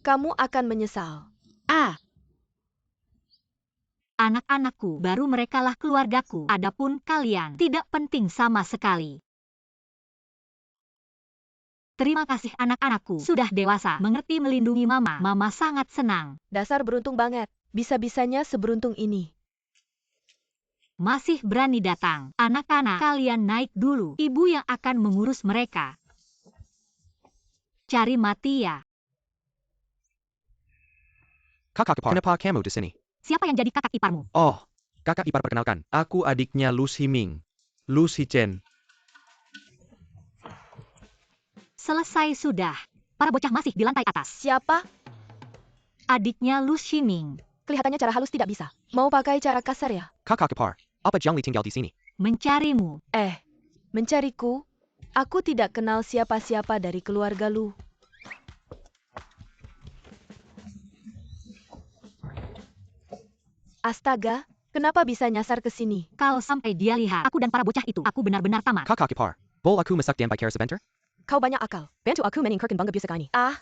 Kamu akan menyesal. Ah. Anak-anakku, baru merekalah keluargaku. Adapun kalian, tidak penting sama sekali. Terima kasih anak-anakku, sudah dewasa, mengerti melindungi mama. Mama sangat senang. Dasar beruntung banget. Bisa-bisanya seberuntung ini. Masih berani datang. Anak-anak, kalian naik dulu. Ibu yang akan mengurus mereka. Cari mati ya. Kakak ipar, kenapa kamu di sini? Siapa yang jadi kakak iparmu? Oh, kakak ipar, perkenalkan. Aku adiknya Lu Ximing. Lu Xichen. Selesai sudah. Para bocah masih di lantai atas. Siapa? Adiknya Lu Ximing. Kelihatannya cara halus tidak bisa. Mau pakai cara kasar ya? Kakak ipar, apa Jiangli tinggal di sini? Mencarimu. Mencariku? Aku tidak kenal siapa-siapa dari keluarga Lu. Astaga, kenapa bisa nyasar ke sini? Kalau sampai dia lihat aku dan para bocah itu, aku benar-benar tamat. Kakak ipar, boleh aku masak dan bicara sebentar? Kau banyak akal. Bantu aku meningkatkan bangga bisa ini. Ah,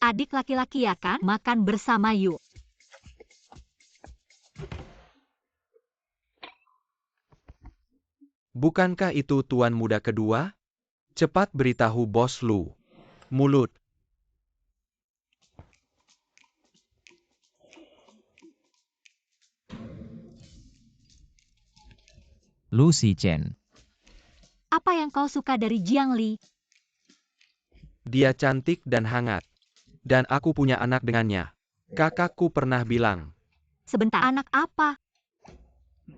Adik laki-laki ya kan? Makan bersama yuk. Bukankah itu tuan muda kedua? Cepat beritahu bos Lu. Mulut. Lu Shichen. Apa yang kau suka dari Jiang Li? Dia cantik dan hangat. Dan aku punya anak dengannya. Kakakku pernah bilang. Sebentar, anak apa?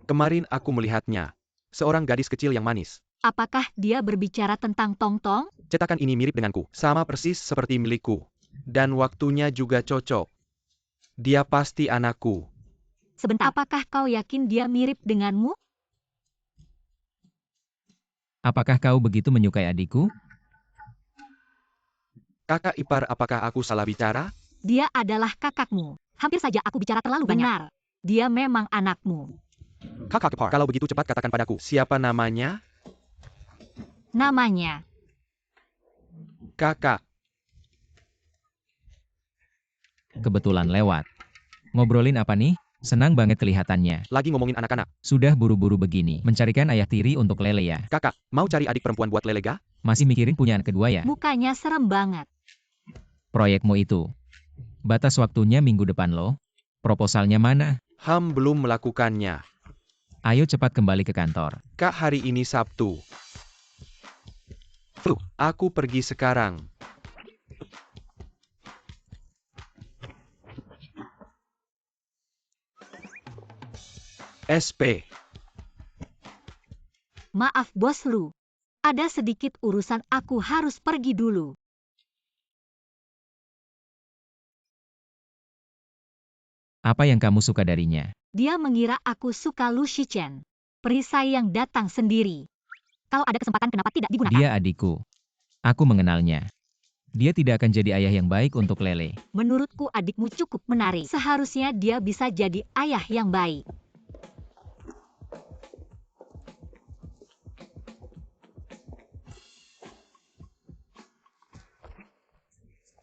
Kemarin aku melihatnya. Seorang gadis kecil yang manis. Apakah dia berbicara tentang Tong Tong? Cetakan ini mirip denganku. Sama persis seperti milikku. Dan waktunya juga cocok. Dia pasti anakku. Sebentar, apakah kau yakin dia mirip denganmu? Apakah kau begitu menyukai adikku? Kakak ipar, apakah aku salah bicara? Dia adalah kakakmu. Hampir saja aku bicara terlalu banyak. Benar, dia memang anakmu. Kakak ipar. Kalau begitu cepat katakan padaku. Siapa namanya? Namanya. Kakak. Kebetulan lewat. Ngobrolin apa nih? Senang banget kelihatannya. Lagi ngomongin anak-anak. Sudah buru-buru begini. Mencarikan ayah tiri untuk Lele ya. Kakak, mau cari adik perempuan buat Lele ga? Masih mikirin punya anak kedua ya? Mukanya serem banget. Proyekmu itu. Batas waktunya minggu depan loh. Proposalnya mana? Belum melakukannya. Ayo cepat kembali ke kantor. Kak, hari ini Sabtu. Aku pergi sekarang. SP. Maaf bos Lu. Ada sedikit urusan, aku harus pergi dulu. Apa yang kamu suka darinya? Dia mengira aku suka Lu Shichen. Perisai yang datang sendiri. Kalau ada kesempatan kenapa tidak digunakan? Dia adikku. Aku mengenalnya. Dia tidak akan jadi ayah yang baik untuk Lele. Menurutku adikmu cukup menarik. Seharusnya dia bisa jadi ayah yang baik.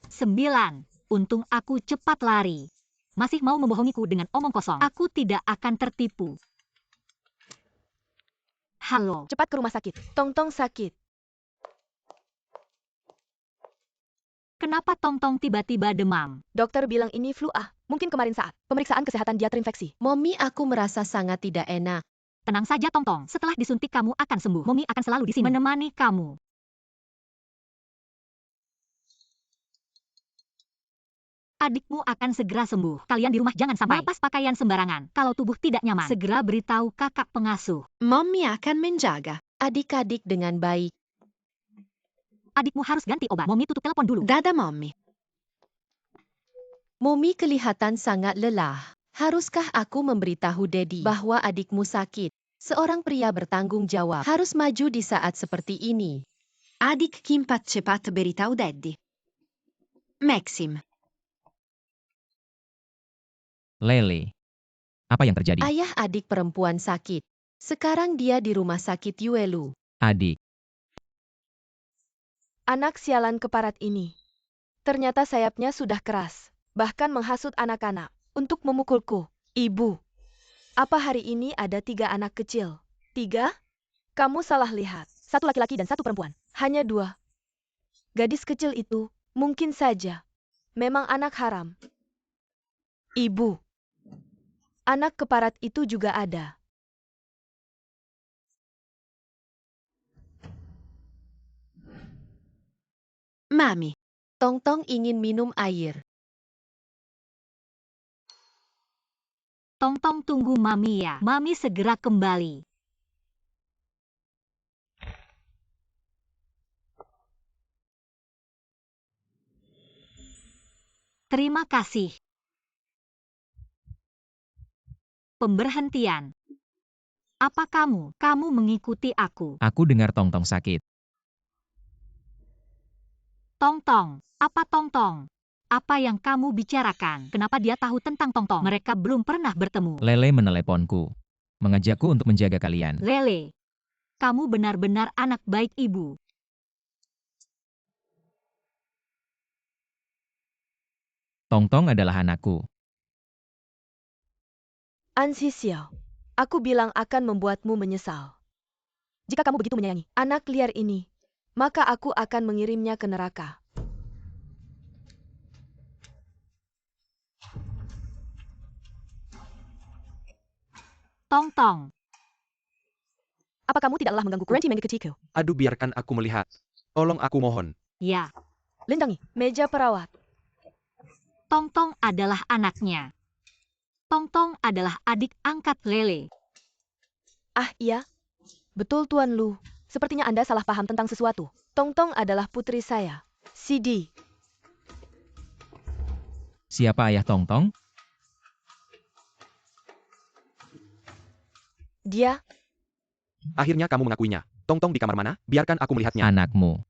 Sembilan. Untung aku cepat lari. Masih mau membohongiku dengan omong kosong. Aku tidak akan tertipu. Halo. Cepat ke rumah sakit. Tong Tong sakit. Kenapa Tong Tong tiba-tiba demam? Dokter bilang ini flu A. Mungkin kemarin saat pemeriksaan kesehatan dia terinfeksi. Mommy, aku merasa sangat tidak enak. Tenang saja Tong Tong. Setelah disuntik kamu akan sembuh. Mommy akan selalu di sini menemani kamu. Adikmu akan segera sembuh. Kalian di rumah jangan sampai melepas pakaian sembarangan. Kalau tubuh tidak nyaman, segera beritahu kakak pengasuh. Mommy akan menjaga. Adik-adik dengan baik. Adikmu harus ganti obat. Mommy tutup telepon dulu. Dada Mommy. Mommy kelihatan sangat lelah. Haruskah aku memberitahu Daddy bahwa adikmu sakit? Seorang pria bertanggung jawab harus maju di saat seperti ini. Adik kimpat cepat beritahu Daddy. Maxim. Lele. Apa yang terjadi? Ayah adik perempuan sakit. Sekarang dia di rumah sakit Yuelu. Adik. Anak sialan keparat ini. Ternyata sayapnya sudah keras. Bahkan menghasut anak-anak untuk memukulku. Ibu. Apa hari ini ada 3 anak kecil? 3? Kamu salah lihat. 1 laki-laki dan 1 perempuan. Hanya 2. Gadis kecil itu, mungkin saja, memang anak haram. Ibu. Anak keparat itu juga ada. Mami. Tong Tong ingin minum air. Tong Tong tunggu Mami ya. Mami segera kembali. Terima kasih. Pemberhentian. Apa kamu? Kamu mengikuti aku. Aku dengar Tong Tong sakit. Tong Tong. Apa Tong Tong? Apa yang kamu bicarakan? Kenapa dia tahu tentang Tong Tong? Mereka belum pernah bertemu. Lele meneleponku. Mengajakku untuk menjaga kalian. Lele. Kamu benar-benar anak baik ibu. Tongtong adalah anakku. An Si Xiao, aku bilang akan membuatmu menyesal. Jika kamu begitu menyayangi anak liar ini, maka aku akan mengirimnya ke neraka. Tongtong. Apa kamu tidak lelah menggangguku? Renti mengikutiku. Aduh, biarkan aku melihat. Tolong aku mohon. Ya, Lindangi, meja perawat. Tongtong adalah anaknya. Tongtong adalah adik angkat Lele. Ah iya, betul Tuan Lu. Sepertinya Anda salah paham tentang sesuatu. Tongtong adalah putri saya, Sidi. Siapa ayah Tongtong? Dia, Akhirnya kamu mengakuinya. Tongtong di kamar mana? Biarkan aku melihatnya. Anakmu.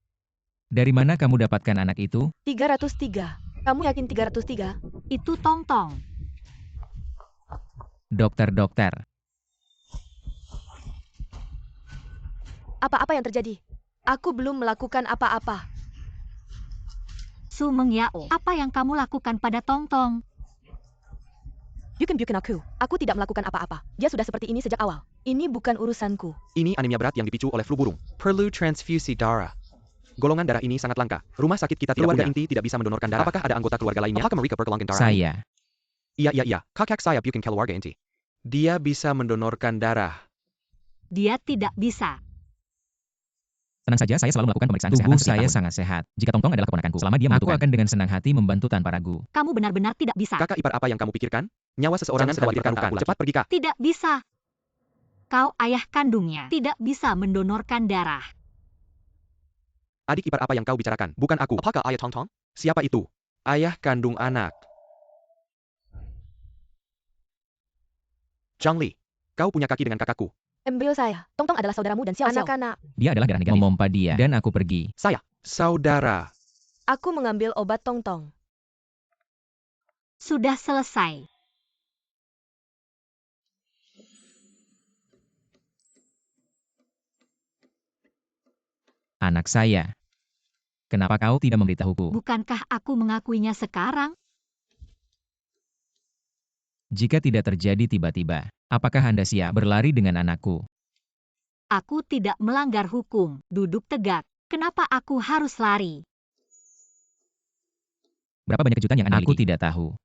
Dari mana kamu dapatkan anak itu? 303. Kamu yakin 303? Itu Tongtong. Dokter. Apa-apa yang terjadi? Aku belum melakukan apa-apa. Su Mengyao, apa yang kamu lakukan pada Tongtong? Bukan aku. Aku tidak melakukan apa-apa. Dia sudah seperti ini sejak awal. Ini bukan urusanku. Ini anemia berat yang dipicu oleh flu burung. Perlu transfusi darah. Golongan darah ini sangat langka. Rumah sakit kita tidak punya. Inti tidak bisa mendonorkan darah. Apakah ada anggota keluarga lainnya? Apakah mereka berkelangkaan darah? Saya. Iya. Kakak saya bukan keluarga inti. Dia bisa mendonorkan darah. Dia tidak bisa. Tenang saja, saya selalu melakukan pemeriksaan kesehatan. Tubuh saya sangat sehat. Jika Tongtong adalah keponakanku, selama dia membutuhkan, aku akan dengan senang hati membantu tanpa ragu. Kamu benar-benar tidak bisa. Kakak ipar apa yang kamu pikirkan? Nyawa seseorang sedang dipertaruhkan. Cepat pergi, Kak. Tidak bisa. Kau ayah kandungnya. Tidak bisa mendonorkan darah. Adik ipar apa yang kau bicarakan? Bukan aku. Apakah ayah Tongtong? Siapa itu? Ayah kandung anak. Zhang Li, kau punya kaki dengan kakakku. Embrio saya. Tongtong adalah saudaramu dan Xiao Xiao. Anak-anak. Dia adalah darah negatif. Memompa dia, dan aku pergi. Saya, saudara. Aku mengambil obat Tongtong. Sudah selesai. Anak saya. Kenapa kau tidak memberitahuku? Bukankah aku mengakuinya sekarang? Jika tidak terjadi tiba-tiba, apakah Anda siap berlari dengan anakku? Aku tidak melanggar hukum. Duduk tegak. Kenapa aku harus lari? Berapa banyak kejutan yang Anda miliki? Aku tidak tahu.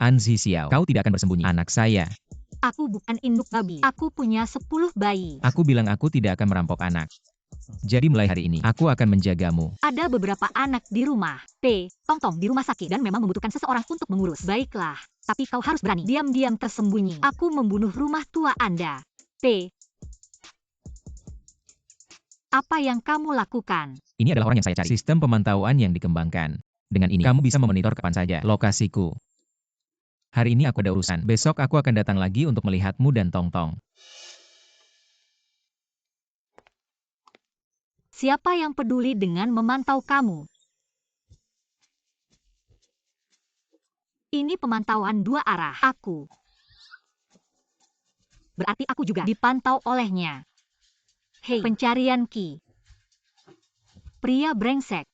An Si Xiao, kau tidak akan bersembunyi. Anak saya. Aku bukan induk babi. Aku punya 10 bayi. Aku bilang aku tidak akan merampok anak. Jadi mulai hari ini, aku akan menjagamu. Ada beberapa anak di rumah. Tongtong di rumah sakit dan memang membutuhkan seseorang untuk mengurus. Baiklah, tapi kau harus berani. Diam-diam tersembunyi. Aku membunuh rumah tua Anda. Apa yang kamu lakukan? Ini adalah orang yang saya cari. Sistem pemantauan yang dikembangkan. Dengan ini, kamu bisa memonitor kapan saja lokasiku. Hari ini aku ada urusan. Besok aku akan datang lagi untuk melihatmu dan Tongtong. Siapa yang peduli dengan memantau kamu? Ini pemantauan 2 arah. Aku. Berarti aku juga dipantau olehnya. Hei, pencarian Ki. Pria brengsek.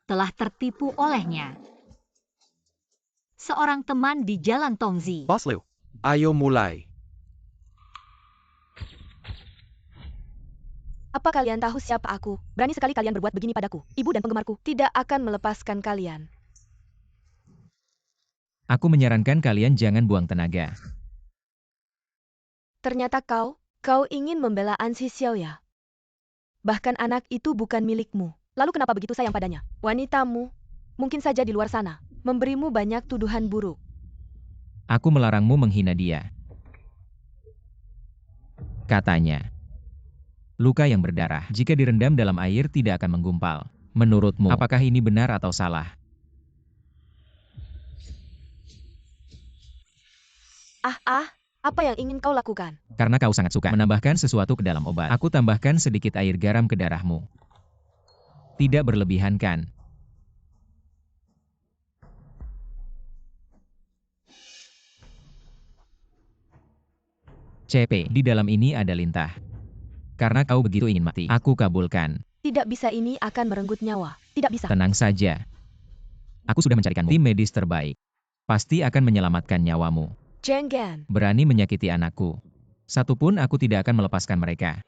Telah tertipu olehnya. Seorang teman di Jalan Tongzi. Bos Liu, ayo mulai. Apa kalian tahu siapa aku? Berani sekali kalian berbuat begini padaku. Ibu dan penggemarku tidak akan melepaskan kalian. Aku menyarankan kalian jangan buang tenaga. Ternyata kau ingin membela An Si Xiao ya? Bahkan anak itu bukan milikmu. Lalu kenapa begitu sayang padanya? Wanitamu, mungkin saja di luar sana, memberimu banyak tuduhan buruk. Aku melarangmu menghina dia. Katanya. Luka yang berdarah, jika direndam dalam air tidak akan menggumpal. Menurutmu, apakah ini benar atau salah? Apa yang ingin kau lakukan? Karena kau sangat suka menambahkan sesuatu ke dalam obat. Aku tambahkan sedikit air garam ke darahmu. Tidak berlebihan kan? CP, di dalam ini ada lintah. Karena kau begitu ingin mati, aku kabulkan. Tidak bisa, ini akan merenggut nyawa. Tidak bisa. Tenang saja. Aku sudah mencarikanmu. Tim medis terbaik. Pasti akan menyelamatkan nyawamu. Jangan. Berani menyakiti anakku. Satupun aku tidak akan melepaskan mereka.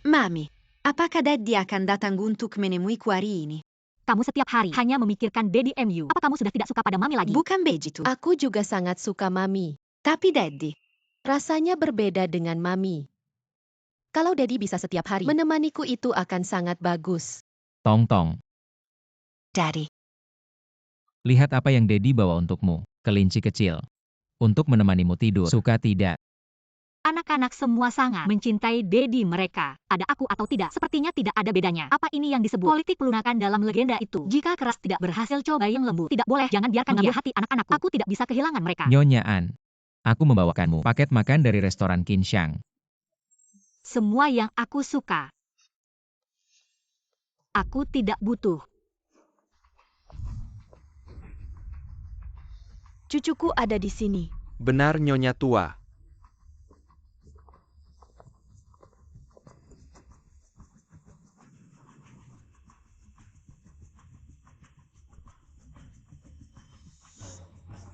Mami, apakah Daddy akan datang untuk menemui hari ini? Kamu setiap hari hanya memikirkan Daddy MU. Apa kamu sudah tidak suka pada Mami lagi? Bukan begitu. Aku juga sangat suka Mami. Tapi Daddy, Rasanya berbeda dengan Mami. Kalau Daddy bisa setiap hari menemaniku itu akan sangat bagus. Tong-tong. Daddy, Lihat apa yang Daddy bawa untukmu. Kelinci kecil. Untuk menemanimu tidur. Suka tidak? Anak-anak semua sangat mencintai Daddy mereka. Ada aku atau tidak, sepertinya tidak ada bedanya. Apa ini yang disebut politik pelunakan dalam legenda itu? Jika keras tidak berhasil, coba yang lembut. Tidak boleh, jangan biarkan mengambil hati anak-anakku. Aku tidak bisa kehilangan mereka. Nyonya An. Aku membawakanmu paket makan dari restoran Kinshang. Semua yang aku suka. Aku tidak butuh. Cucuku ada di sini. Benar Nyonya Tua.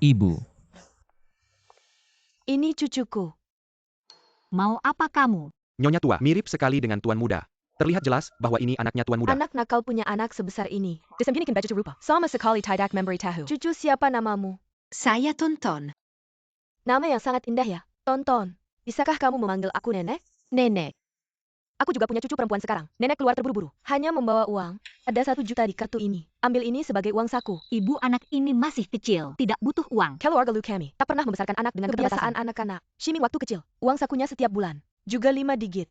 Ibu. Ini cucuku. Mau apa kamu? Nyonya Tua, mirip sekali dengan Tuan Muda. Terlihat jelas bahwa ini anaknya Tuan Muda. Anak nakal punya anak sebesar ini. Disembunyikan baju rupa. Sama sekali tidak memberi tahu. Cucu siapa namamu? saya Tonton. Nama yang sangat indah ya. Tonton. Bisakah kamu memanggil aku nenek? Nenek, Aku juga punya cucu perempuan sekarang. Nenek keluar terburu-buru. Hanya membawa uang. Ada 1 juta di kartu ini. Ambil ini sebagai uang saku. Ibu anak ini masih kecil, tidak butuh uang. Keluarga Lu kami tak pernah membesarkan anak dengan kebiasaan anak-anak. Shiming waktu kecil. Uang sakunya setiap bulan. Juga 5 digit.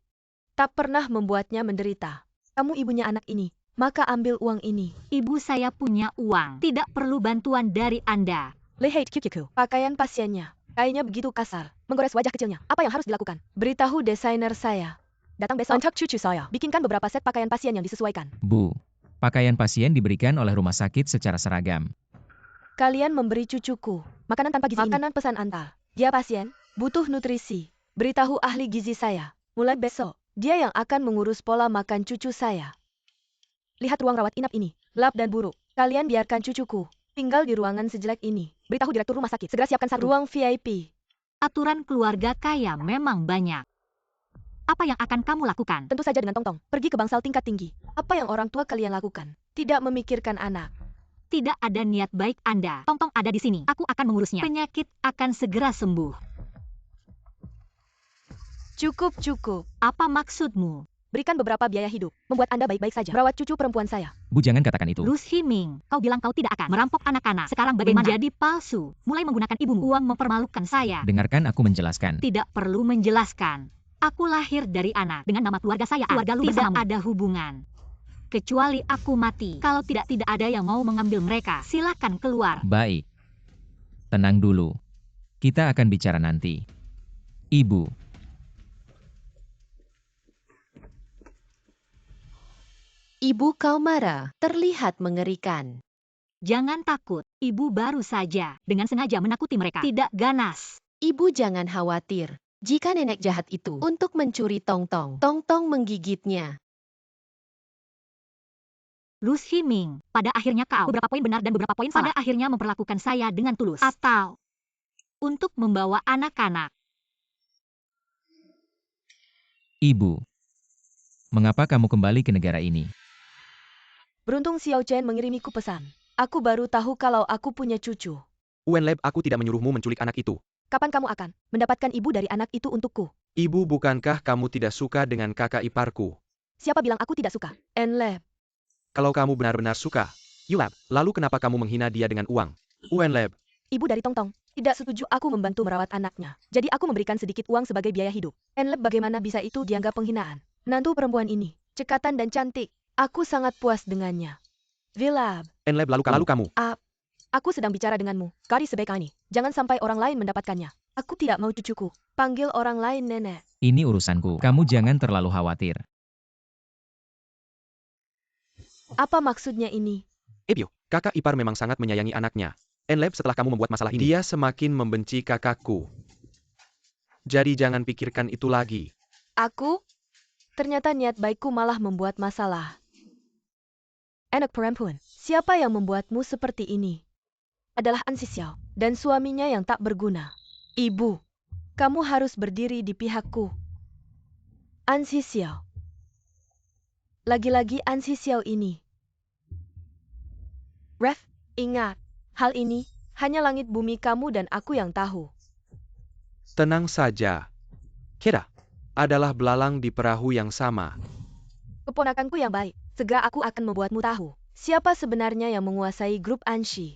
Tak pernah membuatnya menderita. Kamu ibunya anak ini. Maka ambil uang ini. Ibu saya punya uang, tidak perlu bantuan dari Anda. Lihat kukiku. Pakaian pasiennya. Kayaknya begitu kasar. Menggores wajah kecilnya. Apa yang harus dilakukan? Beritahu desainer saya. Datang besok. Untuk cucu saya. Bikinkan beberapa set pakaian pasien yang disesuaikan. Bu. Pakaian pasien diberikan oleh rumah sakit secara seragam. Kalian memberi cucuku makanan tanpa gizi. Makanan pesan antar. Dia pasien, butuh nutrisi. Beritahu ahli gizi saya. Mulai besok, dia yang akan mengurus pola makan cucu saya. Lihat ruang rawat inap ini, lap dan buruk. Kalian biarkan cucuku tinggal di ruangan sejelek ini. Beritahu direktur rumah sakit, segera siapkan 1 ruang VIP. Aturan keluarga kaya memang banyak. Apa yang akan kamu lakukan? Tentu saja dengan Tongtong, pergi ke bangsal tingkat tinggi. Apa yang orang tua kalian lakukan? Tidak memikirkan anak. Tidak ada niat baik Anda. Tongtong ada di sini. Aku akan mengurusnya. Penyakit akan segera sembuh. Cukup. Apa maksudmu? Berikan beberapa biaya hidup. Membuat Anda baik-baik saja. Merawat cucu perempuan saya. Bu, jangan katakan itu. Lu Himing, kau bilang kau tidak akan merampok anak-anak. Sekarang bagaimana? Menjadi palsu. Mulai menggunakan ibumu. Uang mempermalukan saya. Dengarkan aku menjelaskan. Tidak perlu menjelaskan. Aku lahir dari anak dengan nama keluarga saya. Keluarga lu tidak ada hubungan. Kecuali aku mati. Kalau tidak ada yang mau mengambil mereka. Silakan keluar. Baik. Tenang dulu. Kita akan bicara nanti. Ibu. ibu kau marah. Terlihat mengerikan. Jangan takut. Ibu baru saja dengan sengaja menakuti mereka. Tidak ganas. Ibu jangan khawatir. Jika nenek jahat itu untuk mencuri Tongtong, Tongtong menggigitnya. Lu Himing, pada akhirnya kau beberapa poin benar dan beberapa poin salah. Pada akhirnya memperlakukan saya dengan tulus. Atau untuk membawa anak-anak. Ibu. Mengapa kamu kembali ke negara ini? Beruntung Xiao Chen mengirimiku pesan. Aku baru tahu kalau aku punya cucu. Wenleb, aku tidak menyuruhmu menculik anak itu. Kapan kamu akan mendapatkan ibu dari anak itu untukku? Ibu, bukankah kamu tidak suka dengan kakak iparku? Siapa bilang aku tidak suka? Enleb. Kalau kamu benar-benar suka, Yulab, lalu kenapa kamu menghina dia dengan uang? Wenleb. Ibu dari Tongtong tidak setuju aku membantu merawat anaknya. Jadi aku memberikan sedikit uang sebagai biaya hidup. Enleb, bagaimana bisa itu dianggap penghinaan? Nantu perempuan ini, cekatan dan cantik. Aku sangat puas dengannya. Vilab. Enleb, lalu kamu. Aku sedang bicara denganmu. Kari sebaik ini. Jangan sampai orang lain mendapatkannya. Aku tidak mau cucuku. Panggil orang lain nenek. Ini urusanku. Kamu jangan terlalu khawatir. Apa maksudnya ini? Ebyo, kakak ipar memang sangat menyayangi anaknya. Enleb, setelah kamu membuat masalah ini, dia semakin membenci kakakku. Jadi jangan pikirkan itu lagi. Aku? Ternyata niat baikku malah membuat masalah. Anak perempuan, siapa yang membuatmu seperti ini? Adalah An Si Xiao dan suaminya yang tak berguna. Ibu, kamu harus berdiri di pihakku. An Si Xiao. Lagi-lagi An Si Xiao ini. Ref, ingat, hal ini hanya langit bumi kamu dan aku yang tahu. Tenang saja. Kita adalah belalang di perahu yang sama. Keponakanku yang baik, segera aku akan membuatmu tahu siapa sebenarnya yang menguasai grup Anshi.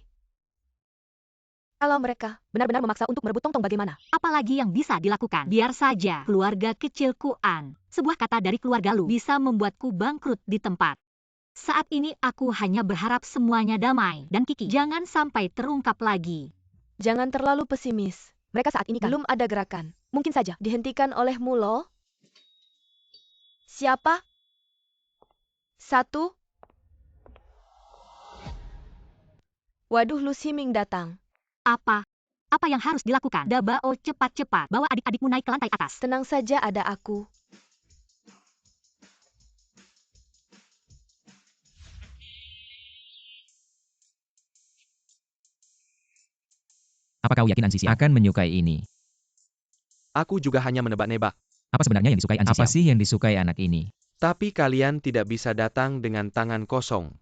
Kalau mereka benar-benar memaksa untuk merebut tong-tong bagaimana? Apalagi yang bisa dilakukan? Biar saja keluarga kecilku An. Sebuah kata dari keluarga Lu bisa membuatku bangkrut di tempat. Saat ini aku hanya berharap semuanya damai dan Kiki jangan sampai terungkap lagi. Jangan terlalu pesimis. Mereka saat ini kan belum ada gerakan. Mungkin saja dihentikan olehmu loh. Siapa? 1. Waduh, Lu Ximing datang. Apa? Apa yang harus dilakukan? Dabao, cepat-cepat bawa adik-adikmu naik ke lantai atas. Tenang saja, ada aku. Apa kau yakin An Si Xiao akan menyukai ini? Aku juga hanya menebak-nebak. Apa sebenarnya yang disukai An Si Xiao? Apa sih yang disukai anak ini? Tapi kalian tidak bisa datang dengan tangan kosong.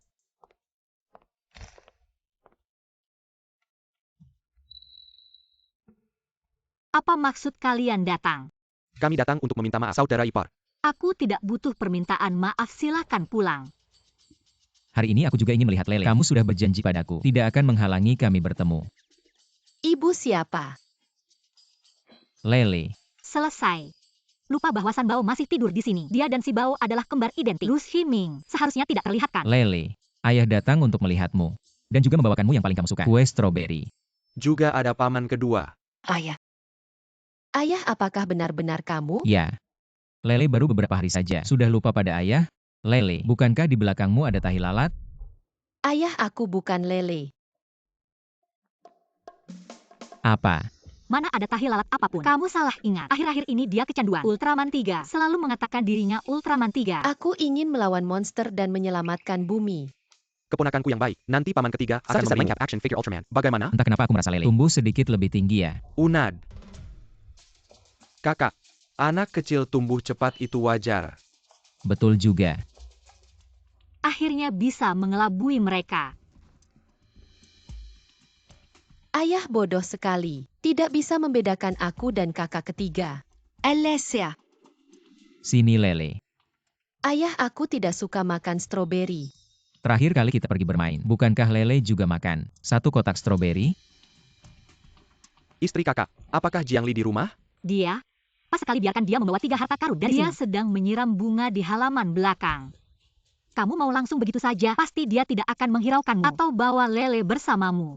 Apa maksud kalian datang? Kami datang untuk meminta maaf, saudara ipar. Aku tidak butuh permintaan maaf, silakan pulang. Hari ini aku juga ingin melihat Lele. Kamu sudah berjanji padaku, tidak akan menghalangi kami bertemu. Ibu siapa? Lele. Selesai. Lupa bahwa San Bao masih tidur di sini. Dia dan si Bao adalah kembar identik. Lu Ximing seharusnya tidak terlihat kan? Lele. Ayah datang untuk melihatmu. Dan juga membawakanmu yang paling kamu suka. Kue stroberi. Juga ada paman kedua. Ayah. Ayah, apakah benar-benar kamu? Ya. Lele baru beberapa hari saja. Sudah lupa pada ayah? Lele, bukankah di belakangmu ada tahi lalat? Ayah, aku bukan Lele. Apa? Mana ada tahi lalat apapun. Kamu salah ingat. Akhir-akhir ini dia kecanduan. Ultraman 3 selalu mengatakan dirinya Ultraman 3. Aku ingin melawan monster dan menyelamatkan bumi. Keponakanku yang baik. Nanti paman ketiga akan memberimu action figure Ultraman. Bagaimana? Entah kenapa aku merasa Lele tumbuh sedikit lebih tinggi ya. Unad. Kakak, anak kecil tumbuh cepat itu wajar. Betul juga. Akhirnya bisa mengelabui mereka. Ayah bodoh sekali. Tidak bisa membedakan aku dan kakak ketiga. Alessia. Sini Lele. Ayah, aku tidak suka makan stroberi. Terakhir kali kita pergi bermain, bukankah Lele juga makan 1 kotak stroberi? Istri kakak, apakah Jiangli di rumah? Dia? Pas sekali biarkan dia membawa 3 harta karun dari dia sini. Sedang menyiram bunga di halaman belakang. Kamu mau langsung begitu saja, pasti dia tidak akan menghiraukanmu. Atau bawa Lele bersamamu.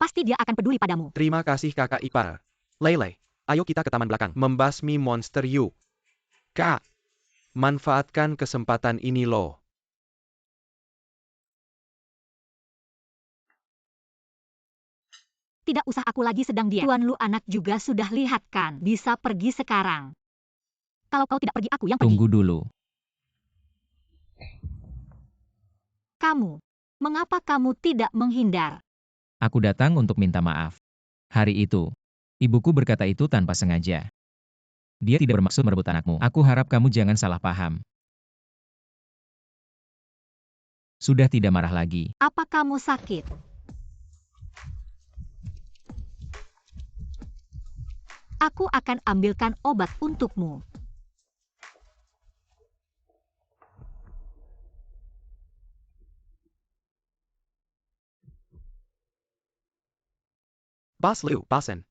Pasti dia akan peduli padamu. Terima kasih kakak ipar. Lele, ayo kita ke taman belakang. Membasmi monster yuk. Kak, manfaatkan kesempatan ini loh. Tidak usah, aku lagi sedang diet. Tuan Lu anak juga sudah lihat kan, bisa pergi sekarang. Kalau kau tidak pergi, aku yang pergi. Tunggu dulu. Kamu, mengapa kamu tidak menghindar? Aku datang untuk minta maaf. Hari itu, ibuku berkata itu tanpa sengaja. Dia tidak bermaksud merebut anakmu. Aku harap kamu jangan salah paham. Sudah tidak marah lagi. Apa kamu sakit? Aku akan ambilkan obat untukmu. Bas Liu, Basen.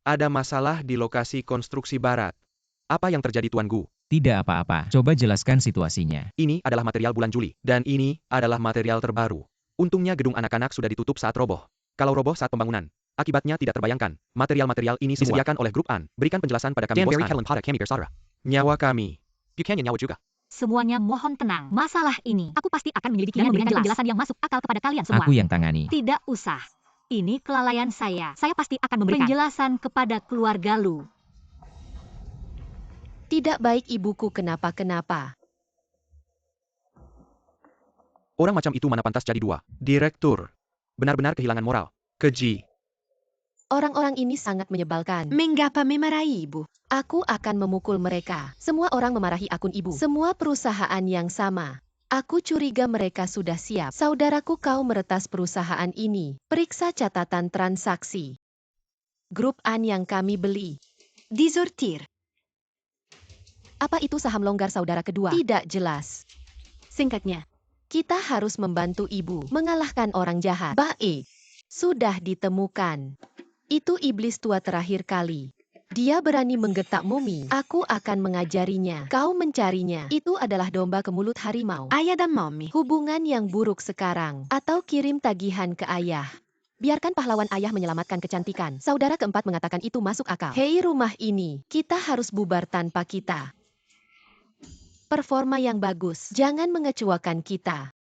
Ada masalah di lokasi konstruksi barat. Apa yang terjadi Tuan Gu? Tidak apa-apa. Coba jelaskan situasinya. Ini adalah material bulan Juli, dan ini adalah material terbaru. Untungnya gedung anak-anak sudah ditutup saat roboh. Kalau roboh saat pembangunan, akibatnya tidak terbayangkan. Material-material ini semua disediakan oleh grup An. Berikan penjelasan pada kami, Bos An. Nyawa kami. Bukannya nyawa juga. Semuanya mohon tenang. Masalah ini, aku pasti akan menyelidikinya dengan penjelasan yang masuk akal kepada kalian semua. Aku yang tangani. Tidak usah. Ini kelalaian saya. Saya pasti akan memberikan penjelasan kepada keluarga Lu. Tidak baik ibuku kenapa-kenapa. Orang macam itu mana pantas jadi dua direktur. Benar-benar kehilangan moral. Keji. Orang-orang ini sangat menyebalkan. Mengapa memarahi ibu? Aku akan memukul mereka. Semua orang memarahi akun ibu. Semua perusahaan yang sama. Aku curiga mereka sudah siap. Saudaraku, kau meretas perusahaan ini. Periksa catatan transaksi. Grup An yang kami beli. Disortir. Apa itu saham longgar saudara kedua? Tidak jelas. Singkatnya, Kita harus membantu ibu mengalahkan orang jahat. Baik, sudah ditemukan. Itu iblis tua terakhir kali. Dia berani menggetak mumi. Aku akan mengajarinya. Kau mencarinya. Itu adalah domba ke mulut harimau. ayah dan mami. Hubungan yang buruk sekarang. Atau kirim tagihan ke ayah. Biarkan pahlawan ayah menyelamatkan kecantikan. Saudara keempat mengatakan itu masuk akal. Hei rumah ini, kita harus bubar tanpa kita. Performa yang bagus. Jangan mengecewakan kita.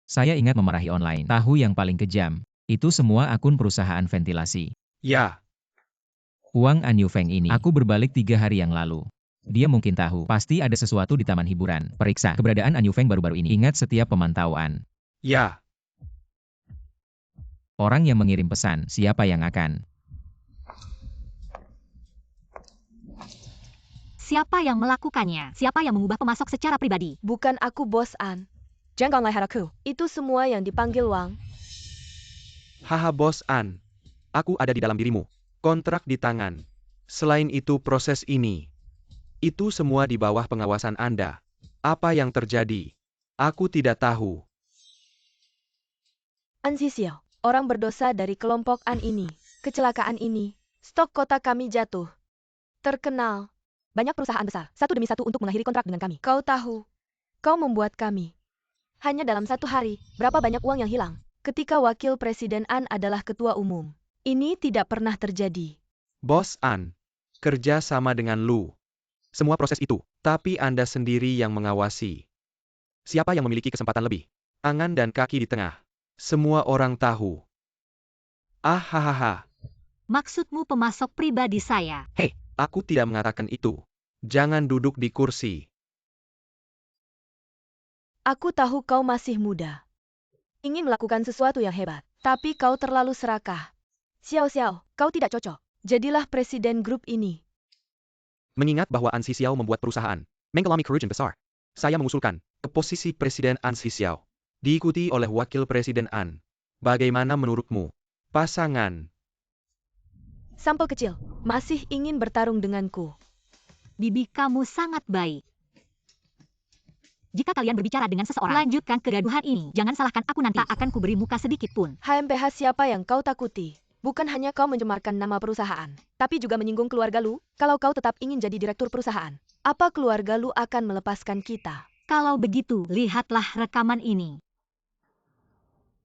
Saya ingat memarahi online. Tahu yang paling kejam. Itu semua akun perusahaan ventilasi. Ya, Uang An Yufeng ini, aku berbalik 3 hari yang lalu. Dia mungkin tahu, pasti ada sesuatu di taman hiburan. Periksa keberadaan An Yufeng baru-baru ini. Ingat setiap pemantauan. ya. Orang yang mengirim pesan, siapa yang akan? Siapa yang melakukannya? Siapa yang mengubah pemasok secara pribadi? Bukan aku, Bos An. Jangan lihat aku. Itu semua yang dipanggil Wang. Haha Bos An. Aku ada di dalam dirimu. Kontrak di tangan. Selain itu proses ini. Itu semua di bawah pengawasan Anda. Apa yang terjadi? Aku tidak tahu. An Xixiao, orang berdosa dari kelompok An ini. Kecelakaan ini. Stok kota kami jatuh. Terkenal. Banyak perusahaan besar, satu demi satu untuk mengakhiri kontrak dengan kami. Kau tahu. Kau membuat kami. Hanya dalam 1 hari, berapa banyak uang yang hilang. Ketika wakil presiden An adalah ketua umum. Ini tidak pernah terjadi. Bos An. Kerja sama dengan Lu. Semua proses itu. Tapi Anda sendiri yang mengawasi. Siapa yang memiliki kesempatan lebih? Tangan dan kaki di tengah. Semua orang tahu. Hahaha. Maksudmu pemasok pribadi saya? Hei, aku tidak mengatakan itu. Jangan duduk di kursi. Aku tahu kau masih muda. Ingin melakukan sesuatu yang hebat. Tapi kau terlalu serakah. Xiao, kau tidak cocok. Jadilah presiden grup ini. Mengingat bahwa An Xixiao membuat perusahaan mengalami kerugian besar. Saya mengusulkan ke posisi Presiden An Xixiao. Diikuti oleh Wakil Presiden An. Bagaimana menurutmu? Pasangan. Sampel kecil, masih ingin bertarung denganku. Bibi kamu sangat baik. Jika kalian berbicara dengan seseorang, lanjutkan kegaduhan ini. Jangan salahkan aku nanti. Tak akan kuberi muka sedikit pun. HMPH siapa yang kau takuti? Bukan hanya kau mencemarkan nama perusahaan, tapi juga menyinggung keluarga Lu. Kalau kau tetap ingin jadi direktur perusahaan, apa keluarga Lu akan melepaskan kita? Kalau begitu, lihatlah rekaman ini.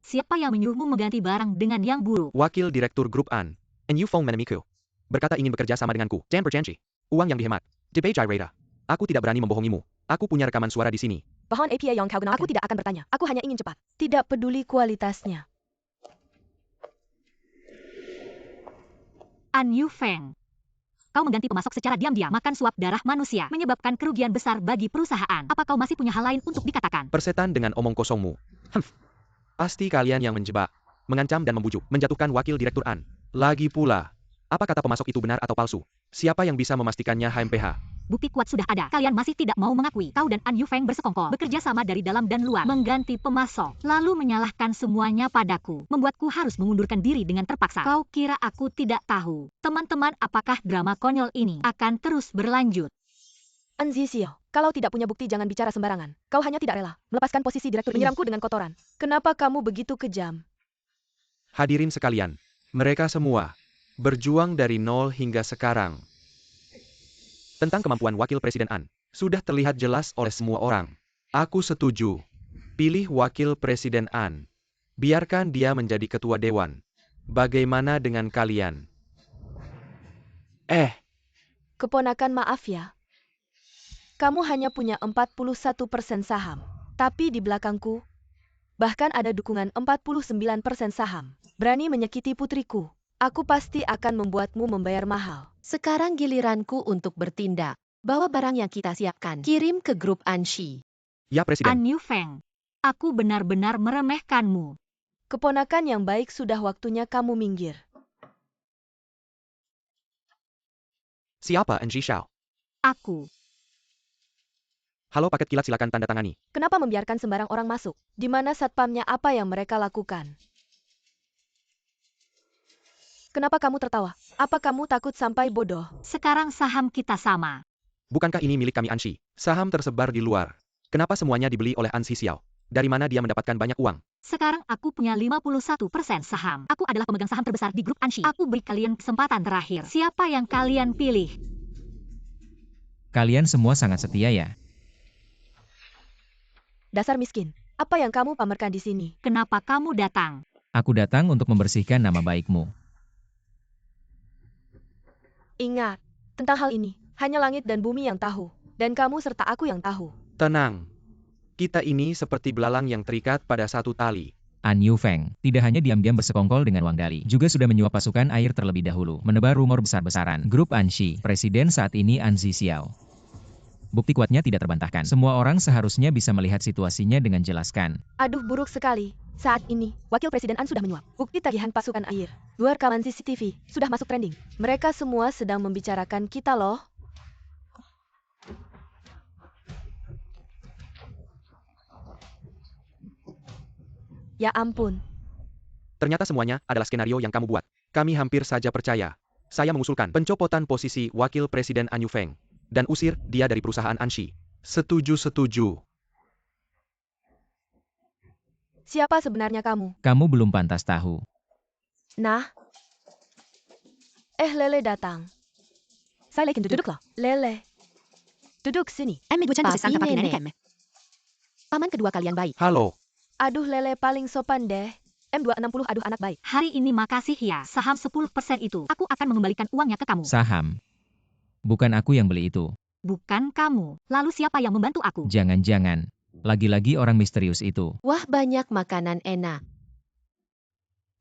Siapa yang menyuruhmu mengganti barang dengan yang buruk? Wakil Direktur Grup An. And you phone menemiku. Berkata ingin bekerja sama denganku. Jangan berjanji. Uang yang dihemat. Debay Jairada. Aku tidak berani membohongimu. Aku punya rekaman suara di sini. Bahan API yang kau gunakan. Aku tidak akan bertanya. Aku hanya ingin cepat. Tidak peduli kualitasnya. An Yufeng. Kau mengganti pemasok secara diam-diam, makan suap darah manusia, menyebabkan kerugian besar bagi perusahaan. Apa kau masih punya hal lain untuk dikatakan? Persetan dengan omong kosongmu. Pasti kalian yang menjebak, mengancam dan membujuk, menjatuhkan Wakil Direktur An. Lagi pula, apa kata pemasok itu benar atau palsu? Siapa yang bisa memastikannya HMPH? Bukti kuat sudah ada. Kalian masih tidak mau mengakui. Kau dan An Yufeng bersekongkol, bekerja sama dari dalam dan luar, mengganti pemasok, lalu menyalahkan semuanya padaku, membuatku harus mengundurkan diri dengan terpaksa. Kau kira aku tidak tahu? Teman-teman, apakah drama konyol ini akan terus berlanjut? An Xixiao, kalau tidak punya bukti jangan bicara sembarangan. Kau hanya tidak rela melepaskan posisi direktur ini. Menyiramku dengan kotoran. Kenapa kamu begitu kejam? Hadirin sekalian, mereka semua berjuang dari nol hingga sekarang. Tentang kemampuan Wakil Presiden An, sudah terlihat jelas oleh semua orang. Aku setuju. Pilih Wakil Presiden An. Biarkan dia menjadi Ketua Dewan. Bagaimana dengan kalian? Keponakan, maaf ya. Kamu hanya punya 41% saham. Tapi di belakangku, bahkan ada dukungan 49% saham. Berani menyakiti putriku. Aku pasti akan membuatmu membayar mahal. Sekarang giliranku untuk bertindak. Bawa barang yang kita siapkan. Kirim ke grup Anshi. Ya Presiden. An Yufeng. Aku benar-benar meremehkanmu. Keponakan yang baik, sudah waktunya kamu minggir. Siapa Anji Xiao? Aku. Halo paket kilat, silakan tanda tangani. Kenapa membiarkan sembarang orang masuk? Di mana satpamnya? Apa yang mereka lakukan? Kenapa kamu tertawa? Apa kamu takut sampai bodoh? Sekarang saham kita sama. Bukankah ini milik kami Anshi? Saham tersebar di luar. Kenapa semuanya dibeli oleh Anshi Xiao? Dari mana dia mendapatkan banyak uang? Sekarang aku punya 51% saham. Aku adalah pemegang saham terbesar di grup Anshi. Aku beri kalian kesempatan terakhir. Siapa yang kalian pilih? Kalian semua sangat setia ya. Dasar miskin. Apa yang kamu pamerkan di sini? Kenapa kamu datang? Aku datang untuk membersihkan nama baikmu. Ingat, tentang hal ini, hanya langit dan bumi yang tahu. Dan kamu serta aku yang tahu. Tenang. Kita ini seperti belalang yang terikat pada satu tali. An Yufeng tidak hanya diam-diam bersekongkol dengan Wang Dali, juga sudah menyuap pasukan air terlebih dahulu, menebar rumor besar-besaran. Grup Anshi, presiden saat ini Anzi Xiao. Bukti kuatnya tidak terbantahkan. Semua orang seharusnya bisa melihat situasinya dengan jelaskan. Aduh, buruk sekali. Saat ini, Wakil Presiden An sudah menyuap. Bukti tagihan pasukan air. Luar rekaman CCTV, sudah masuk trending. Mereka semua sedang membicarakan kita loh. Ya ampun. Ternyata semuanya adalah skenario yang kamu buat. Kami hampir saja percaya. Saya mengusulkan pencopotan posisi Wakil Presiden An Yufeng. Dan usir dia dari perusahaan Anshi. Setuju. Siapa sebenarnya kamu? Kamu belum pantas tahu. Nah. Lele datang. Saya lekin duduklah. Lele. Duduk sini. Papi nenek. Paman kedua kalian baik. Halo. Aduh, Lele paling sopan deh. M260, aduh anak baik. Hari ini makasih ya. Saham 10% itu. Aku akan mengembalikan uangnya ke kamu. Saham. Bukan aku yang beli itu. Bukan kamu. Lalu siapa yang membantu aku? Jangan-jangan. Lagi-lagi orang misterius itu. Wah, banyak makanan enak.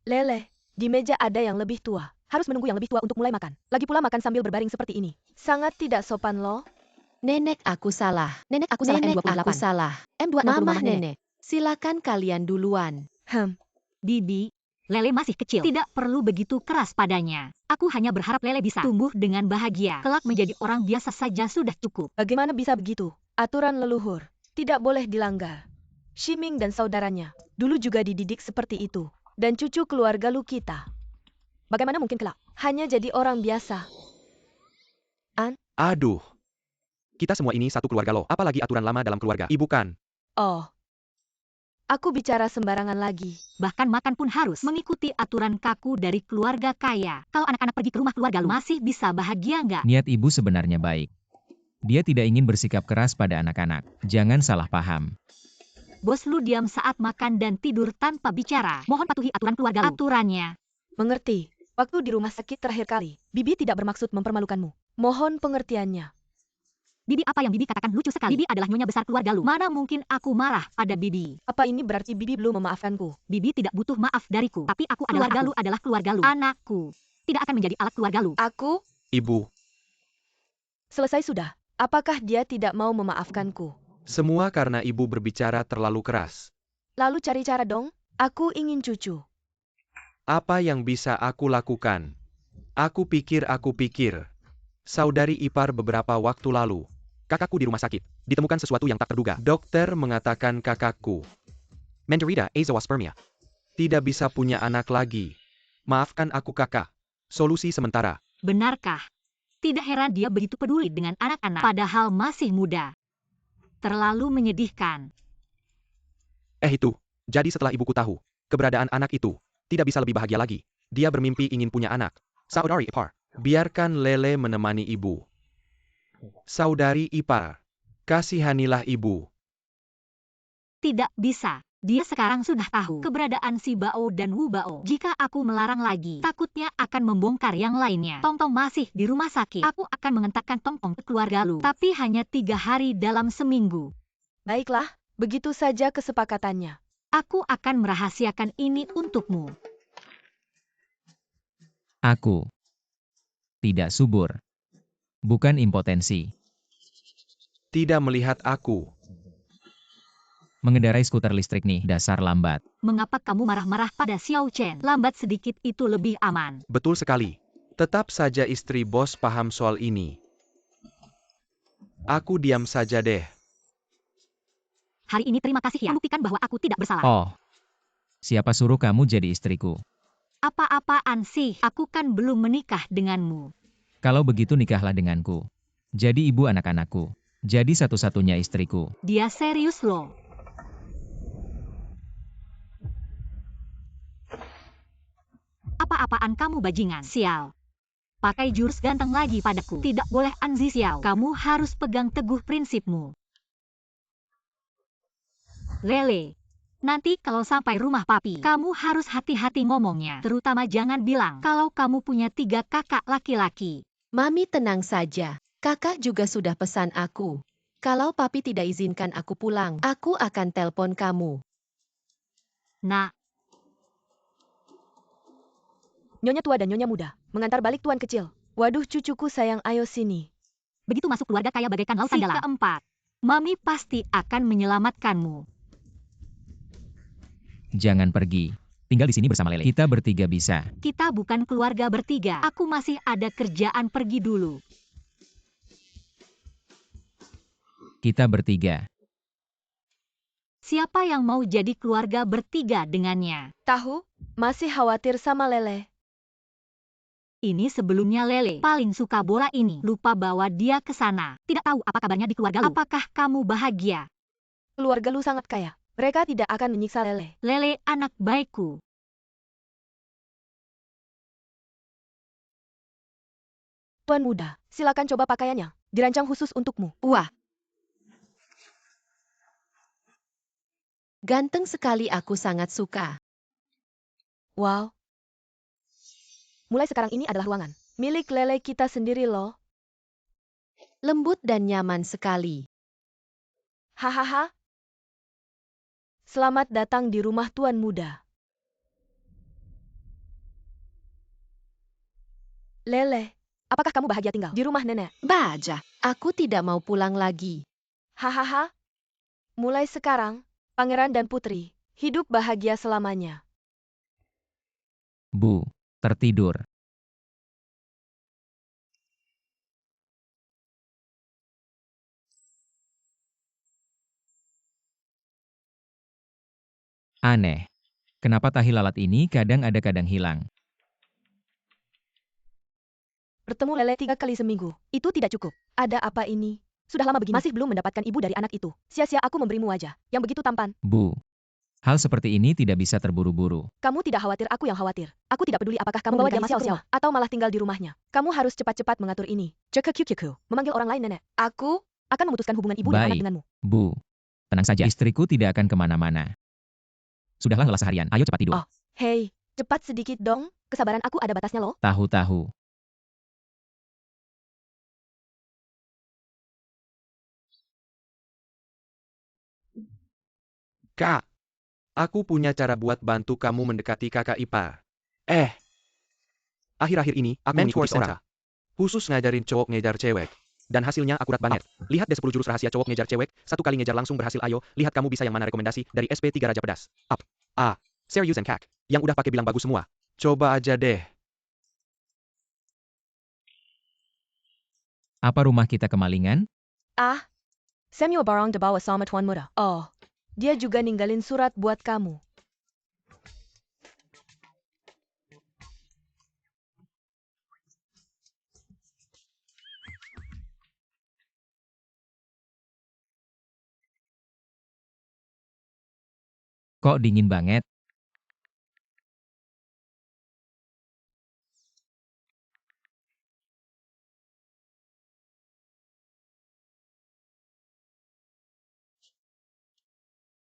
Lele, di meja ada yang lebih tua. Harus menunggu yang lebih tua untuk mulai makan. Lagi pula makan sambil berbaring seperti ini. Sangat tidak sopan loh. Nenek aku salah. Nenek aku salah. Nenek M28. Aku salah. M26 Mama nenek. Silakan kalian duluan. Bibi, Lele masih kecil. Tidak perlu begitu keras padanya. Aku hanya berharap Lele bisa tumbuh dengan bahagia. Kelak menjadi orang biasa saja sudah cukup. Bagaimana bisa begitu? Aturan leluhur. Tidak boleh dilanggar. Shiming dan saudaranya dulu juga dididik seperti itu. Dan cucu keluarga Lu kita. Bagaimana mungkin kelak hanya jadi orang biasa? Aduh. Kita semua ini satu keluarga loh. Apalagi aturan lama dalam keluarga. Ibu kan? Oh. Aku bicara sembarangan lagi. Bahkan makan pun harus mengikuti aturan kaku dari keluarga kaya. Kalau anak-anak pergi ke rumah keluarga Lu, masih bisa bahagia nggak? Niat ibu sebenarnya baik. Dia tidak ingin bersikap keras pada anak-anak. Jangan salah paham. Bos Lu diam saat makan dan tidur tanpa bicara. Mohon patuhi aturan keluarga Lu. Aturannya. Mengerti. Waktu di rumah sakit terakhir kali, Bibi tidak bermaksud mempermalukanmu. Mohon pengertiannya. Bibi, apa yang Bibi katakan lucu sekali. Bibi adalah nyonya besar keluarga Lu. Mana mungkin aku marah pada Bibi? Apa ini berarti Bibi belum memaafkanku? Bibi tidak butuh maaf dariku. Tapi aku adalah keluarga Lu adalah keluarga Lu. Anakku. Tidak akan menjadi alat keluarga Lu. Aku? Ibu. Selesai sudah. Apakah dia tidak mau memaafkanku? Semua karena ibu berbicara terlalu keras. Lalu cari cara dong. Aku ingin cucu. Apa yang bisa aku lakukan? Aku pikir. Saudari ipar beberapa waktu lalu. Kakakku di rumah sakit. Ditemukan sesuatu yang tak terduga. Dokter mengatakan kakakku Menderita azoospermia. Tidak bisa punya anak lagi. Maafkan aku kakak. Solusi sementara. Benarkah? Tidak heran dia begitu peduli dengan anak-anak. Padahal masih muda. Terlalu menyedihkan. Itu. Jadi setelah ibuku tahu keberadaan anak itu, tidak bisa lebih bahagia lagi. Dia bermimpi ingin punya anak. Saudari ipar. Biarkan Lele menemani ibu. Saudari ipar. Kasihanilah ibu. Tidak bisa. Dia sekarang sudah tahu keberadaan si Bao dan Wu Bao. Jika aku melarang lagi, takutnya akan membongkar yang lainnya. Tongtong masih di rumah sakit. Aku akan mengentakkan Tongtong ke keluarga Lu. Tapi hanya 3 hari dalam seminggu. Baiklah, begitu saja kesepakatannya. Aku akan merahasiakan ini untukmu. Aku tidak subur. Bukan impotensi. Tidak melihat aku. Mengendarai skuter listrik nih, dasar lambat. Mengapa kamu marah-marah pada Xiao Chen? Lambat sedikit itu lebih aman. Betul sekali. Tetap saja istri bos paham soal ini. Aku diam saja deh. Hari ini terima kasih ya. Membuktikan bahwa aku tidak bersalah. Oh, siapa suruh kamu jadi istriku? Apa-apaan sih? Aku kan belum menikah denganmu. Kalau begitu nikahlah denganku. Jadi ibu anak-anakku. Jadi satu-satunya istriku. Dia serius loh. Apa-apaan kamu bajingan, Xiao. Pakai jurus ganteng lagi padaku. Tidak boleh Anzi Xiao. Kamu harus pegang teguh prinsipmu. Lele. Nanti kalau sampai rumah papi, kamu harus hati-hati ngomongnya. Terutama jangan bilang kalau kamu punya 3 kakak laki-laki. Mami tenang saja. Kakak juga sudah pesan aku. Kalau papi tidak izinkan aku pulang, aku akan telpon kamu. Nah, Nyonya tua dan nyonya muda, mengantar balik tuan kecil. Waduh cucuku sayang, ayo sini. begitu masuk keluarga kaya bagaikan lautan dalam. Keempat, Mami pasti akan menyelamatkanmu. Jangan pergi. Tinggal di sini bersama Lele. Kita bertiga bisa. Kita bukan keluarga bertiga. Aku masih ada kerjaan, pergi dulu. Kita bertiga. Siapa yang mau jadi keluarga bertiga dengannya? Tahu, masih khawatir sama Lele. Ini sebelumnya Lele paling suka bola ini. Lupa bawa dia ke sana. Tidak tahu apa kabarnya di keluarga lu. Apakah kamu bahagia? Keluarga lu sangat kaya. Mereka tidak akan menyiksa Lele. Lele anak baikku. Tuan muda, silakan coba pakaiannya. Dirancang khusus untukmu. Wah. Ganteng sekali, aku sangat suka. Wow. Mulai sekarang ini adalah ruangan milik Lele kita sendiri loh. Lembut dan nyaman sekali. Hahaha. Selamat datang di rumah tuan muda. Lele, apakah kamu bahagia tinggal di rumah nenek? Baja, aku tidak mau pulang lagi. Hahaha. Mulai sekarang, pangeran dan putri hidup bahagia selamanya. Bu, tertidur. Aneh. Kenapa tahi lalat ini kadang ada kadang hilang? Bertemu Lele 3 kali seminggu, itu tidak cukup. Ada apa ini? Sudah lama begini, masih belum mendapatkan ibu dari anak itu. Sia-sia aku memberimu wajah yang begitu tampan. Bu, hal seperti ini tidak bisa terburu-buru. Kamu tidak khawatir, aku yang khawatir. Aku tidak peduli apakah kamu membawa dia masuk ke rumah atau malah tinggal di rumahnya. Kamu harus cepat-cepat mengatur ini. Cekekukku, memanggil orang lain nenek. Aku akan memutuskan hubungan ibu dan anak Baik, denganmu. Bu. Tenang saja, istriku tidak akan kemana-mana. Sudahlah lelah seharian, ayo cepat tidur. Oh. Hei, cepat sedikit dong. Kesabaran aku ada batasnya loh. Tahu-tahu. Kak, aku punya cara buat bantu kamu mendekati kakak ipar. Akhir-akhir ini, aku mengikuti seorang khusus ngajarin cowok ngejar cewek. Dan hasilnya akurat banget. Lihat deh 10 jurus rahasia cowok ngejar cewek, 1 kali ngejar langsung berhasil. Ayo, lihat kamu bisa yang mana rekomendasi dari SP3 Raja Pedas. Up. A. Serius and Kak. Yang udah pakai bilang bagus semua. Coba aja deh. Apa rumah kita kemalingan? Ah, Samuel Barong dibawa sama tuan muda. Oh, dia juga ninggalin surat buat kamu. Kok dingin banget?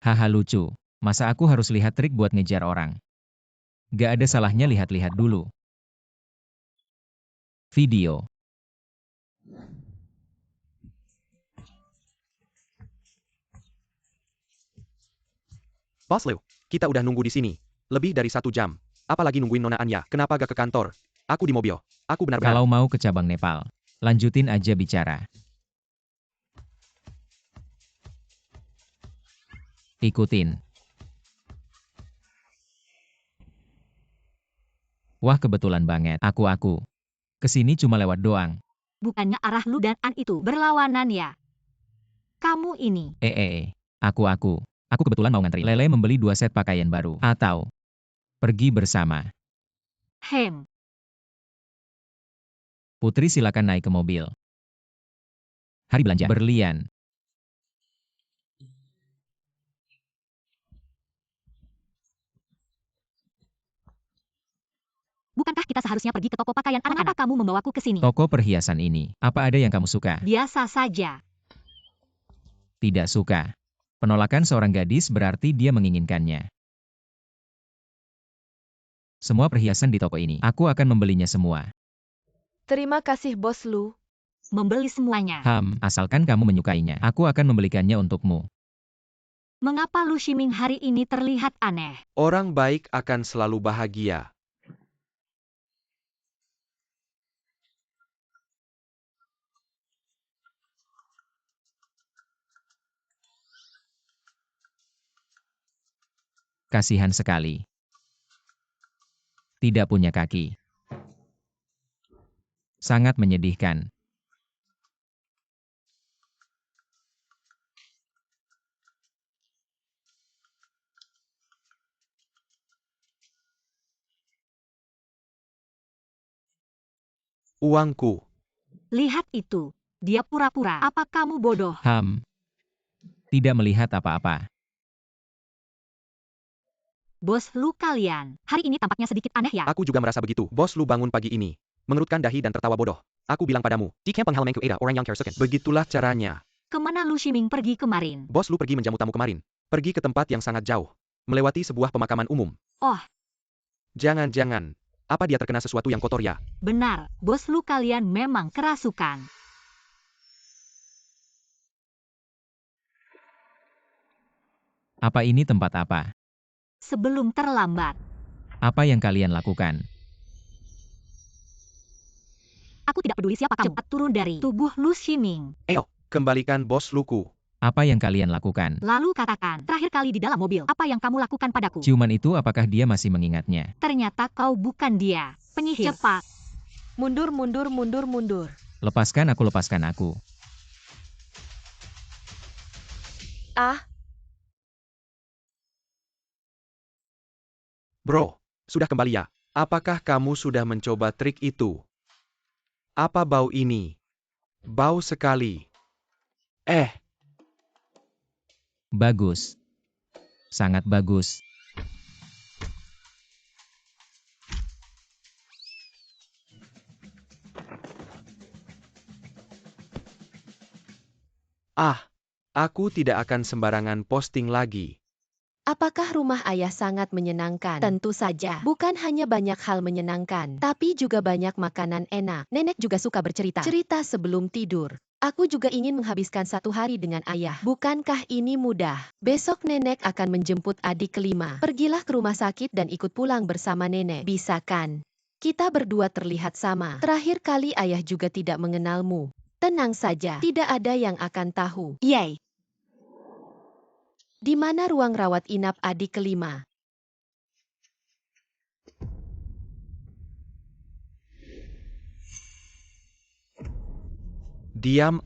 Haha lucu. Masa aku harus lihat trik buat ngejar orang? Gak ada salahnya lihat-lihat dulu. Video. Bos Leo, kita udah nunggu di sini. Lebih dari 1 jam. Apalagi nungguin Nona Anya. Kenapa gak ke kantor? Aku di mobil. Aku benar-benar. Kalau mau ke cabang Nepal, lanjutin aja bicara. Ikutin. Wah, kebetulan banget. Aku. Kesini cuma lewat doang. Bukannya arah lu dan An itu berlawanan ya? Kamu ini. Aku. Aku kebetulan mau ngantri Lele membeli 2 set pakaian baru. Atau pergi bersama. Putri silakan naik ke mobil. Hari belanja berlian. Bukankah kita seharusnya pergi ke toko pakaian anak-anak? Kenapa kamu membawaku ke sini? Toko perhiasan ini, apa ada yang kamu suka? Biasa saja. Tidak suka. Penolakan seorang gadis berarti dia menginginkannya. Semua perhiasan di toko ini, aku akan membelinya semua. Terima kasih Bos Lu. Membeli semuanya. Asalkan kamu menyukainya, aku akan membelikannya untukmu. Mengapa Lu Shiming hari ini terlihat aneh? Orang baik akan selalu bahagia. Kasihan sekali. Tidak punya kaki. Sangat menyedihkan. Uangku. Lihat itu. Dia pura-pura. Apa kamu bodoh? Tidak melihat apa-apa. Bos Lu kalian. Hari ini tampaknya sedikit aneh ya? Aku juga merasa begitu. Bos Lu bangun pagi ini. Mengerutkan dahi dan tertawa bodoh. Aku bilang padamu, di camp penghalmengku ada orang yang kersuken. Begitulah caranya. Kemana Lu Shiming pergi kemarin? Bos Lu pergi menjamu tamu kemarin. Pergi ke tempat yang sangat jauh. Melewati sebuah pemakaman umum. Oh. Jangan. Apa dia terkena sesuatu yang kotor ya? Benar, Bos Lu kalian memang kerasukan. Apa ini tempat apa? Sebelum terlambat. Apa yang kalian lakukan? Aku tidak peduli siapa kamu. Cepat turun dari tubuh Lu Shiming. Kembalikan Bos Luku. Apa yang kalian lakukan? Lalu katakan, terakhir kali di dalam mobil, apa yang kamu lakukan padaku? Ciuman itu apakah dia masih mengingatnya? Ternyata kau bukan dia. Penyihir. Cepat. Mundur. Lepaskan aku. Bro, sudah kembali ya? Apakah kamu sudah mencoba trik itu? Apa bau ini? Bau sekali. Bagus. Sangat bagus. Aku tidak akan sembarangan posting lagi. Apakah rumah ayah sangat menyenangkan? Tentu saja. Bukan hanya banyak hal menyenangkan, tapi juga banyak makanan enak. Nenek juga suka bercerita. Cerita sebelum tidur. Aku juga ingin menghabiskan 1 hari dengan ayah. Bukankah ini mudah? Besok nenek akan menjemput adik kelima. Pergilah ke rumah sakit dan ikut pulang bersama nenek. Bisa kan? Kita berdua terlihat sama. Terakhir kali ayah juga tidak mengenalmu. Tenang saja, tidak ada yang akan tahu. Yay! Di mana ruang rawat inap adik kelima? Diam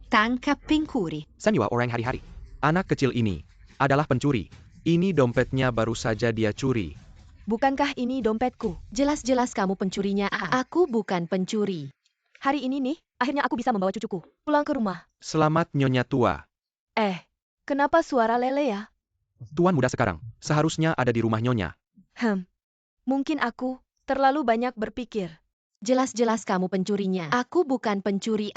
Tangkap pencuri. Sanyiwa orang hari-hari. Anak kecil ini adalah pencuri. Ini dompetnya baru saja dia curi. Bukankah ini dompetku? Jelas-jelas kamu pencurinya. Aku bukan pencuri. Hari ini nih, akhirnya aku bisa membawa cucuku pulang ke rumah. Selamat Nyonya Tua. Kenapa suara Lele ya? Tuan muda sekarang, seharusnya ada di rumah Nyonya. Mungkin aku terlalu banyak berpikir. Jelas-jelas kamu pencurinya. Aku bukan pencuri.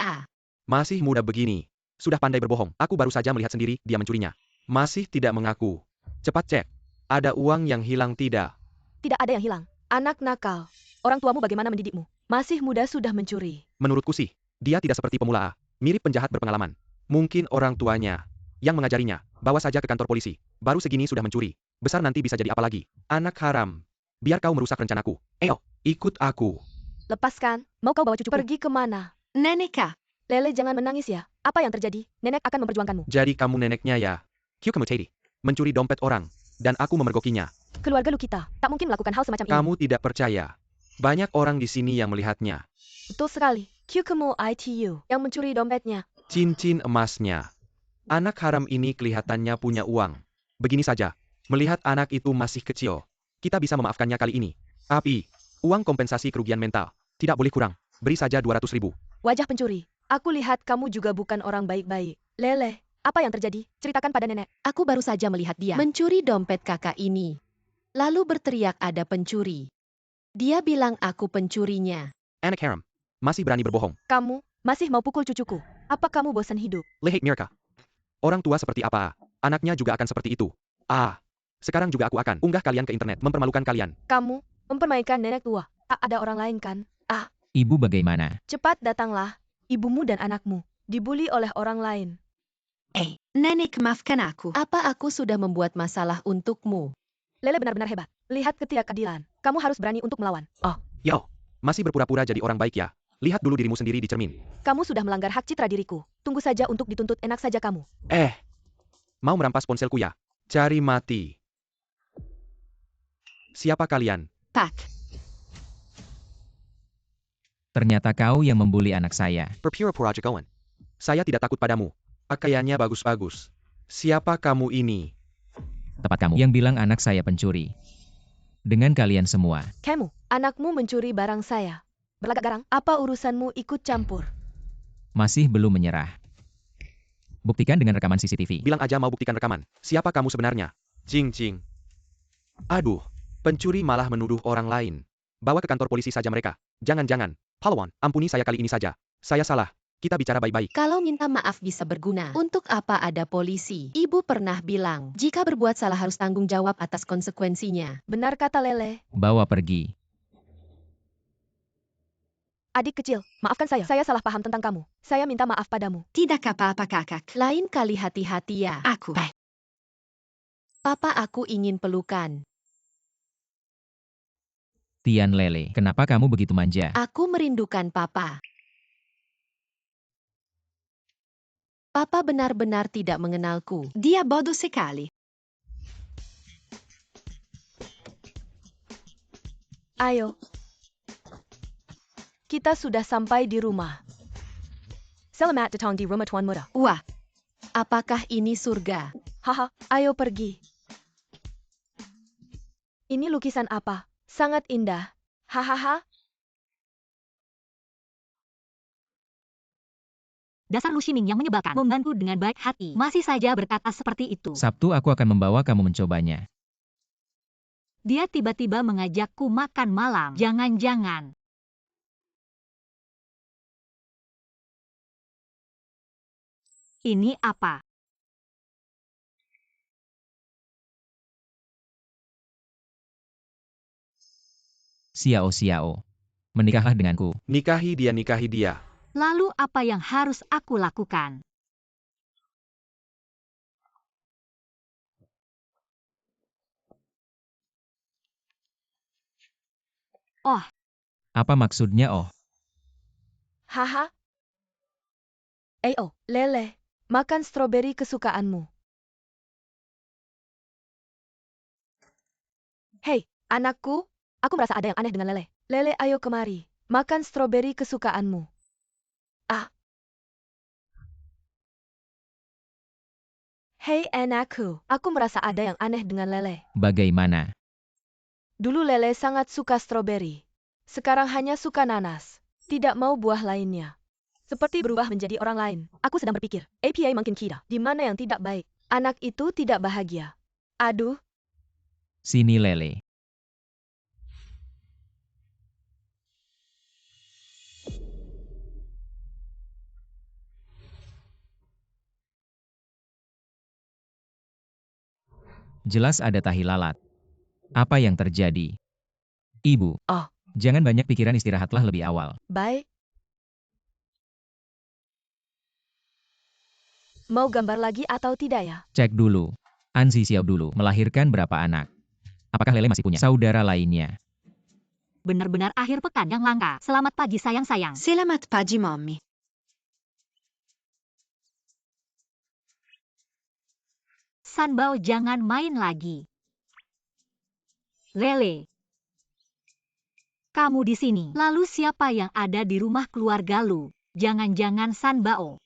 Masih muda begini. Sudah pandai berbohong. Aku baru saja melihat sendiri dia mencurinya. Masih tidak mengaku. Cepat cek. Ada uang yang hilang tidak? Tidak ada yang hilang. Anak nakal. Orang tuamu bagaimana mendidikmu? Masih muda sudah mencuri. Menurutku sih, dia tidak seperti pemula. Mirip penjahat berpengalaman. Mungkin orang tuanya yang mengajarinya. Bawa saja ke kantor polisi. Baru segini sudah mencuri. Besar nanti bisa jadi apa lagi? Anak haram. Biar kau merusak rencanaku. Ikut aku. Lepaskan. Mau kau bawa cucu pergi kemana? Neneka. Lele jangan menangis ya. Apa yang terjadi? Nenek akan memperjuangkanmu. Jadi kamu neneknya ya? Q Kemuteri. Mencuri dompet orang. Dan aku memergokinya. Keluarga Lukita tak mungkin melakukan hal semacam ini. Kamu tidak percaya. Banyak orang di sini yang melihatnya. Betul sekali. Kyukemo itu yang mencuri dompetnya. Cincin emasnya. Anak haram ini kelihatannya punya uang. Begini saja. Melihat anak itu masih kecil. Kita bisa memaafkannya kali ini. Tapi, uang kompensasi kerugian mental. Tidak boleh kurang. Beri saja 200.000. Wajah pencuri. Aku lihat kamu juga bukan orang baik-baik. Lele, apa yang terjadi? Ceritakan pada nenek. Aku baru saja melihat dia mencuri dompet kakak ini. Lalu berteriak ada pencuri. Dia bilang aku pencurinya. Anak haram. Masih berani berbohong. Kamu masih mau pukul cucuku. Apa kamu bosan hidup? Lehek Mirka. Orang tua seperti apa? Anaknya juga akan seperti itu. Sekarang juga aku akan unggah kalian ke internet, mempermalukan kalian. Kamu mempermainkan nenek tua. Tak ada orang lain kan? Ibu bagaimana? Cepat datanglah. Ibumu dan anakmu dibuli oleh orang lain. Nenek maafkan aku. Apa aku sudah membuat masalah untukmu? Lele benar-benar hebat. Lihat ketidakadilan. Kamu harus berani untuk melawan. Yo, masih berpura-pura jadi orang baik ya? Lihat dulu dirimu sendiri di cermin. Kamu sudah melanggar hak citra diriku. Tunggu saja untuk dituntut, enak saja kamu. Mau merampas ponselku ya? Cari mati. Siapa kalian? Pak. Ternyata kau yang membuli anak saya. Berpura-pura jagoan. Saya tidak takut padamu. Pakaiannya bagus-bagus. Siapa kamu ini? Tepat kamu yang bilang anak saya pencuri. Dengan kalian semua. Kamu, anakmu mencuri barang saya. Berlagak garang, apa urusanmu ikut campur? Masih belum menyerah. Buktikan dengan rekaman CCTV. Bilang aja mau buktikan rekaman. Siapa kamu sebenarnya? Cing. Aduh, pencuri malah menuduh orang lain. Bawa ke kantor polisi saja mereka. Jangan. Pahlawan, ampuni saya kali ini saja. Saya salah. Kita bicara baik-baik. Kalau minta maaf bisa berguna, untuk apa ada polisi? Ibu pernah bilang, jika berbuat salah harus tanggung jawab atas konsekuensinya. Benar kata Lele. Bawa pergi. Adik kecil, maafkan saya. Saya salah paham tentang kamu. Saya minta maaf padamu. Tidak apa-apa kakak. Lain kali hati-hati ya. Aku. Papa aku ingin pelukan. Tian Lele, kenapa kamu begitu manja? Aku merindukan papa. Papa benar-benar tidak mengenalku. Dia bodoh sekali. Ayo. Kita sudah sampai di rumah. Selamat datang di rumah Tuan Muda. Wah, Apakah ini surga? Haha, ayo pergi. Ini lukisan apa? Sangat indah. Hahaha. Dasar Lu Ximing yang menyebalkan. Membantu dengan baik hati. Masih saja berkata seperti itu. Sabtu aku akan membawa kamu mencobanya. Dia tiba-tiba mengajakku makan malam. Jangan-jangan. Ini apa? Xiao. Menikahlah denganku. Nikahi dia. Lalu apa yang harus aku lakukan? Apa maksudnya oh? Haha. Lele. Makan stroberi kesukaanmu. Hei, anakku. Aku merasa ada yang aneh dengan Lele. Lele, ayo kemari. Makan stroberi kesukaanmu. Hei anakku, aku merasa ada yang aneh dengan Lele. Bagaimana? Dulu Lele sangat suka stroberi. Sekarang hanya suka nanas. Tidak mau buah lainnya. Seperti berubah menjadi orang lain. Aku sedang berpikir, APA makin kira. Di mana yang tidak baik? Anak itu tidak bahagia. Aduh. Sini Lele. Jelas ada tahi lalat. Apa yang terjadi? Ibu. Jangan banyak pikiran, istirahatlah lebih awal. Baik. Mau gambar lagi atau tidak ya? Cek dulu. Anzi Xiao dulu melahirkan berapa anak? Apakah Lele masih punya saudara lainnya? Benar-benar akhir pekan yang langka. Selamat pagi sayang-sayang. selamat pagi mommy. Sanbao jangan main lagi. Lele. Kamu di sini. Lalu siapa yang ada di rumah keluarga Lu? Jangan-jangan Sanbao.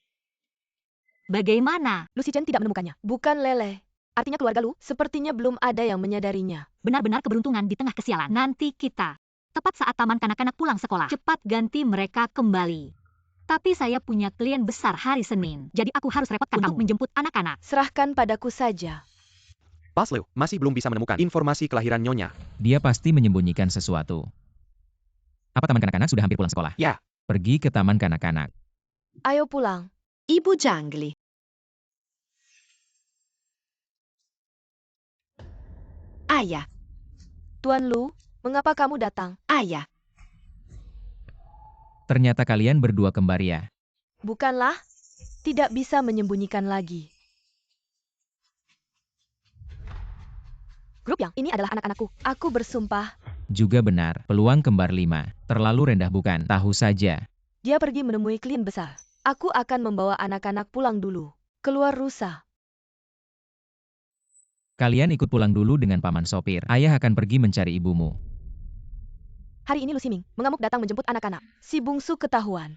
Bagaimana? Lu si Chen tidak menemukannya. Bukan Lele. Artinya keluarga Lu, sepertinya belum ada yang menyadarinya. Benar-benar keberuntungan di tengah kesialan. Nanti kita. Tepat saat taman kanak-kanak pulang sekolah. Cepat ganti mereka kembali. Tapi saya punya klien besar hari Senin. Jadi aku harus repotkan untuk menjemput anak-anak. Serahkan padaku saja. Pas Liu masih belum bisa menemukan informasi kelahiran Nyonya. Dia pasti menyembunyikan sesuatu. Apa taman kanak-kanak sudah hampir pulang sekolah? Ya. Pergi ke taman kanak-kanak. Ayo pulang. Ibu Jangli. Ayah, Tuan Lu, mengapa kamu datang? ayah, Ternyata kalian berdua kembar ya. Bukanlah. Tidak bisa menyembunyikan lagi. Grup yang ini adalah anak-anakku. Aku bersumpah. Juga benar, peluang kembar 5. Terlalu rendah bukan? Tahu saja. Dia pergi menemui klien besar. Aku akan membawa anak-anak pulang dulu. Keluar rusa. Kalian ikut pulang dulu dengan paman sopir. Ayah akan pergi mencari ibumu. Hari ini Lu Siming mengamuk datang menjemput anak-anak. Si bungsu ketahuan.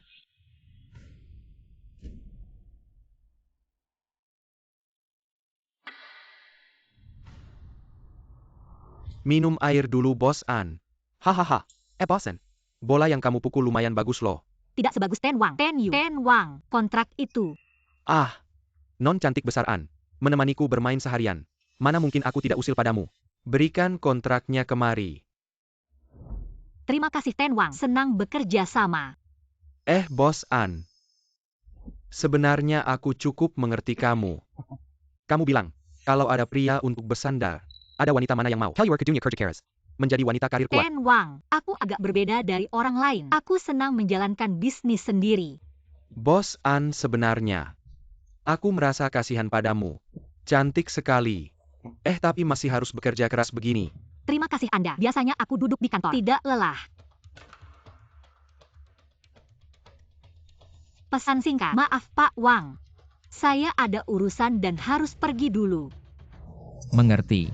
Minum air dulu Bos An. Hahaha. Bosen. Bola yang kamu pukul lumayan bagus loh. Tidak sebagus Ten Wang. Ten Yu. Ten Wang. Kontrak itu. Ah. Non cantik besar An. Menemaniku bermain seharian. Mana mungkin aku tidak usil padamu. Berikan kontraknya kemari. Terima kasih Ten Wang. Senang bekerja sama. Bos An. Sebenarnya aku cukup mengerti kamu. Kamu bilang, kalau ada pria untuk bersandar, ada wanita mana yang mau? Tell your kerja keras. Menjadi wanita karir kuat. Ten Wang. Aku agak berbeda dari orang lain. Aku senang menjalankan bisnis sendiri. Bos An sebenarnya. Aku merasa kasihan padamu. Cantik sekali. Tapi masih harus bekerja keras begini. Terima kasih Anda. Biasanya aku duduk di kantor. Tidak lelah. Pesan singkat. Maaf Pak Wang. Saya ada urusan dan harus pergi dulu. Mengerti.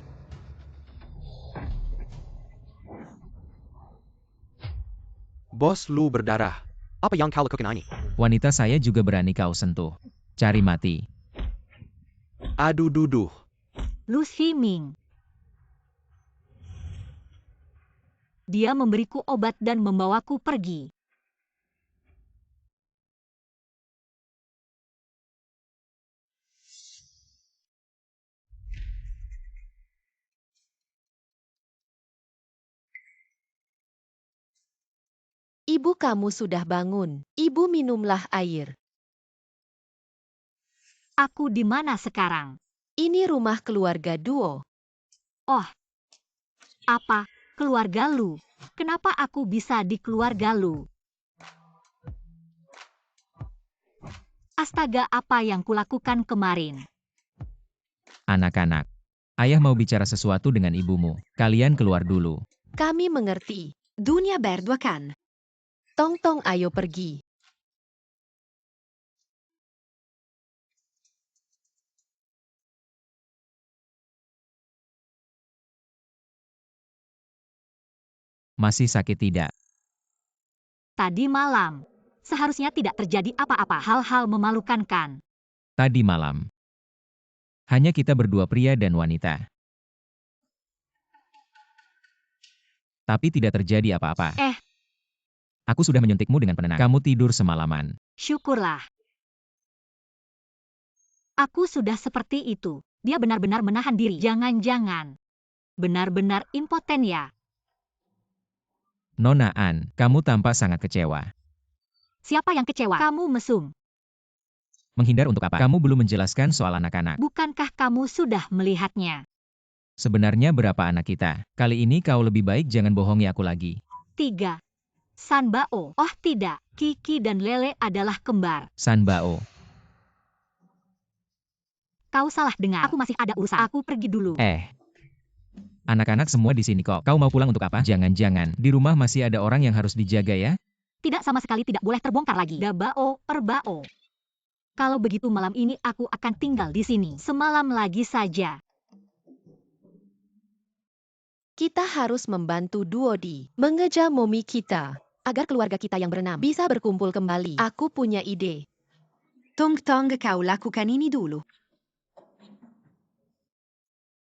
Bos Lu berdarah. Apa yang kau lakukan ini? Wanita saya juga berani kau sentuh. Cari mati. Aduh duduh. Lu Siming. Dia memberiku obat dan membawaku pergi. Ibu kamu sudah bangun. Ibu minumlah air. Aku di mana sekarang? Ini rumah keluarga duo. Oh. Apa? Keluarga Lu. Kenapa aku bisa di keluarga Lu? Astaga, apa yang kulakukan kemarin? Anak-anak. Ayah mau bicara sesuatu dengan ibumu. Kalian keluar dulu. Kami mengerti. Dunia berdua kan? Tong-tong ayo pergi. Masih sakit tidak? Tadi malam. Seharusnya tidak terjadi apa-apa. Hal-hal memalukan kan? Tadi malam. Hanya kita berdua pria dan wanita. Tapi tidak terjadi apa-apa. Aku sudah menyuntikmu dengan penenang. Kamu tidur semalaman. Syukurlah. Aku sudah seperti itu. Dia benar-benar menahan diri. Jangan-jangan. Benar-benar impoten ya. Nona An, kamu tampak sangat kecewa. Siapa yang kecewa? Kamu mesum. Menghindar untuk apa? Kamu belum menjelaskan soal anak-anak. Bukankah kamu sudah melihatnya? Sebenarnya berapa anak kita? Kali ini kau lebih baik jangan bohongi aku lagi. 3. Sanbao. Oh tidak, Kiki dan Lele adalah kembar. Sanbao. Kau salah dengar. Aku masih ada urusan. Aku pergi dulu. Anak-anak semua di sini kok. Kau mau pulang untuk apa? Jangan-jangan di rumah masih ada orang yang harus dijaga ya? Tidak, sama sekali tidak boleh terbongkar lagi. Dabao, perbao. Kalau begitu malam ini aku akan tinggal di sini. Semalam lagi saja. Kita harus membantu Duodi mengejar momi kita, agar keluarga kita yang berenam bisa berkumpul kembali. Aku punya ide. Tong Tong kau lakukan ini dulu.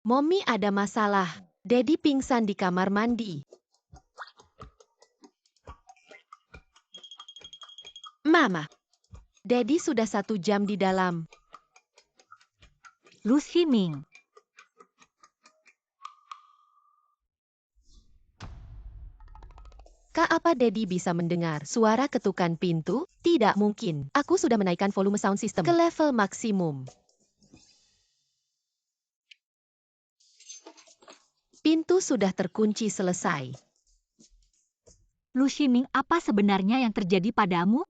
Momi ada masalah. Dedi pingsan di kamar mandi. Mama, Dedi sudah 1 jam di dalam. Lu Ximing. Kak, apa Dedi bisa mendengar suara ketukan pintu? Tidak mungkin. Aku sudah menaikkan volume sound system ke level maksimum. Pintu sudah terkunci selesai. Lu Ximing, apa sebenarnya yang terjadi padamu?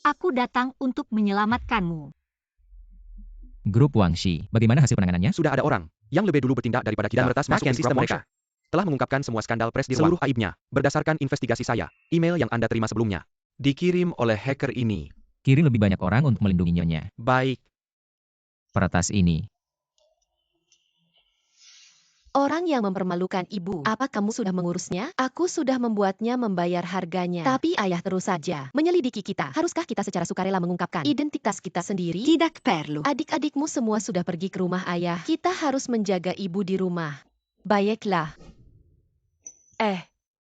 Aku datang untuk menyelamatkanmu. Grup Wangxi, bagaimana hasil penanganannya? Sudah ada orang yang lebih dulu bertindak daripada kita dan meretas masuk ke sistem mereka. Telah mengungkapkan semua skandal pres di seluruh aibnya, berdasarkan investigasi saya. Email yang Anda terima sebelumnya dikirim oleh hacker ini. Kirim lebih banyak orang untuk melindungi nyonya. Baik, Peretas ini. Orang yang mempermalukan ibu. Apa kamu sudah mengurusnya? Aku sudah membuatnya membayar harganya. Tapi ayah terus saja menyelidiki kita. Haruskah kita secara sukarela mengungkapkan identitas kita sendiri? tidak perlu. Adik-adikmu semua sudah pergi ke rumah ayah. Kita harus menjaga ibu di rumah. Baiklah.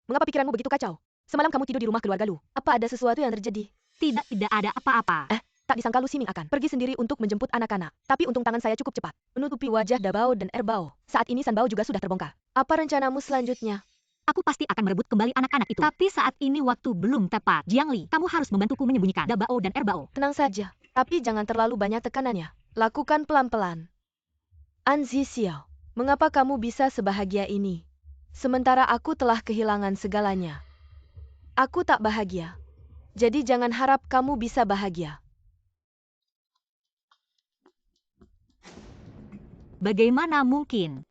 Mengapa pikiranmu begitu kacau? Semalam kamu tidur di rumah keluarga Lu. Apa ada sesuatu yang terjadi? Tidak ada apa-apa. Tak disangka Lu Ximing akan pergi sendiri untuk menjemput anak-anak. Tapi untung tangan saya cukup cepat, menutupi wajah Dabao dan Erbao. Saat ini Sanbao juga sudah terbongkar. Apa rencanamu selanjutnya? Aku pasti akan merebut kembali anak-anak itu. Tapi saat ini waktu belum tepat. Jiangli, kamu harus membantuku menyembunyikan Dabao dan Erbao. Tenang saja, tapi jangan terlalu banyak tekanannya. Lakukan pelan-pelan. Anzi Xiao, mengapa kamu bisa sebahagia ini? Sementara aku telah kehilangan segalanya. Aku tak bahagia. Jadi jangan harap kamu bisa bahagia. Bagaimana mungkin?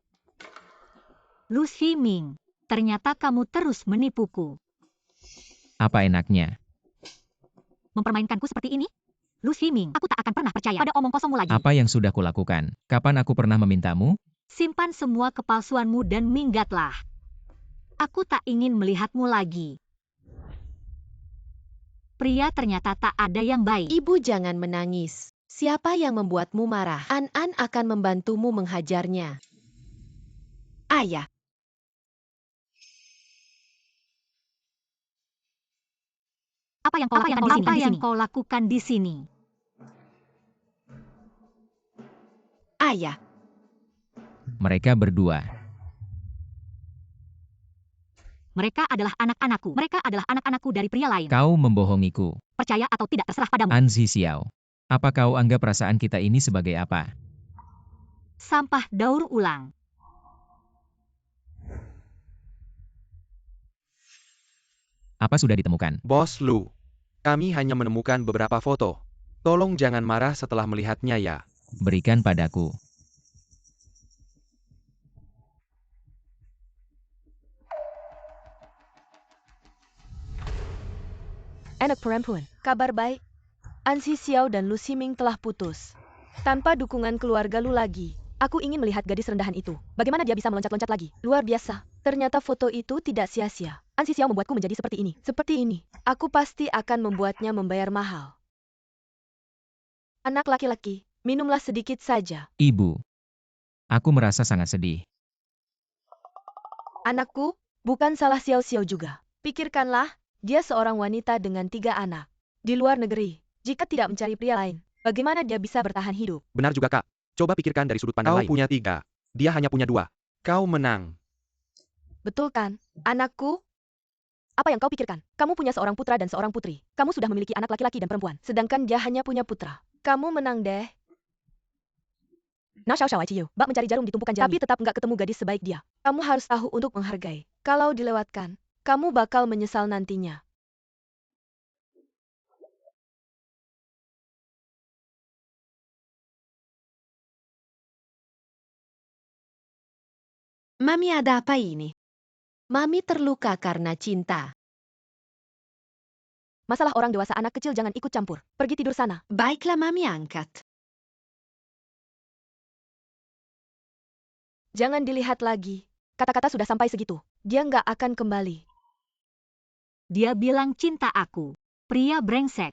Lu Ximing, ternyata kamu terus menipuku. Apa enaknya? Mempermainkanku seperti ini? Lu Ximing, aku tak akan pernah percaya pada omong kosongmu lagi. Apa yang sudah kulakukan? Kapan aku pernah memintamu? Simpan semua kepalsuanmu dan minggatlah. Aku tak ingin melihatmu lagi. Pria ternyata tak ada yang baik. Ibu jangan menangis. Siapa yang membuatmu marah? An-An akan membantumu menghajarnya. Ayah, Apa yang kau lakukan di sini? ayah, Mereka berdua. Mereka adalah anak-anakku. Mereka adalah anak-anakku dari pria lain. Kau membohongiku. Percaya atau tidak terserah padamu. Anzi Xiao. Apa kau anggap perasaan kita ini sebagai apa? Sampah daur ulang. Apa sudah ditemukan? Bos Lu. Kami hanya menemukan beberapa foto. Tolong jangan marah setelah melihatnya ya. Berikan padaku. Anak perempuan, kabar baik. Anzi Xiao dan Lu Ximing telah putus. Tanpa dukungan keluarga Lu lagi, aku ingin melihat gadis rendahan itu. Bagaimana dia bisa meloncat-loncat lagi? Luar biasa. Ternyata foto itu tidak sia-sia. Anzi Xiao membuatku menjadi seperti ini. Seperti ini. Aku pasti akan membuatnya membayar mahal. Anak laki-laki, minumlah sedikit saja. Ibu. Aku merasa sangat sedih. Anakku, bukan salah Xiao Xiao juga. Pikirkanlah, dia seorang wanita dengan 3 anak. Di luar negeri, jika tidak mencari pria lain, bagaimana dia bisa bertahan hidup? Benar juga Kak. Coba pikirkan dari sudut pandang lain. Kau punya 3. Dia hanya punya 2. Kau menang. Betul kan, anakku? Apa yang kau pikirkan? Kamu punya seorang putra dan seorang putri. Kamu sudah memiliki anak laki-laki dan perempuan. Sedangkan dia hanya punya putra. Kamu menang deh. Nah, bak mencari jarum di tumpukan jerami. Tapi tetap nggak ketemu gadis sebaik dia. Kamu harus tahu untuk menghargai. Kalau dilewatkan, kamu bakal menyesal nantinya. Mami ada apa ini? Mami terluka karena cinta. Masalah orang dewasa anak kecil jangan ikut campur. Pergi tidur sana. Baiklah, Mami angkat. Jangan dilihat lagi. Kata-kata sudah sampai segitu. Dia nggak akan kembali. Dia bilang cinta aku. Pria brengsek.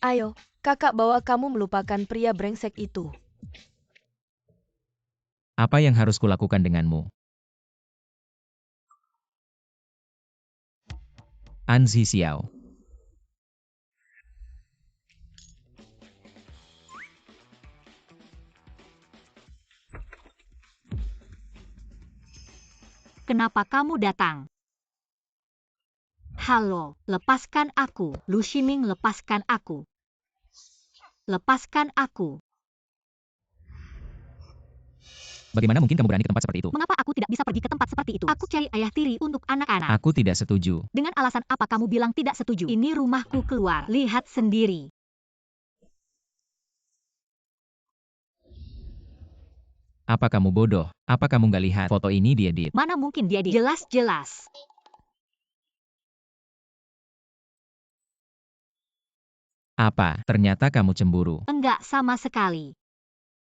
Ayo, kakak bawa kamu melupakan pria brengsek itu. Apa yang harus kulakukan denganmu? Anzi Xiao. Kenapa kamu datang? Halo, lepaskan aku. Lu Shiming, lepaskan aku. Lepaskan aku. Bagaimana mungkin kamu berani ke tempat seperti itu? Mengapa aku tidak bisa pergi ke tempat seperti itu? Aku cari ayah tiri untuk anak-anak. Aku tidak setuju. Dengan alasan apa kamu bilang tidak setuju? Ini rumahku, keluar. Lihat sendiri. Apa kamu bodoh? Apa kamu nggak lihat foto ini diedit? Mana mungkin dia di... Jelas-jelas. Apa? Ternyata kamu cemburu. Enggak sama sekali.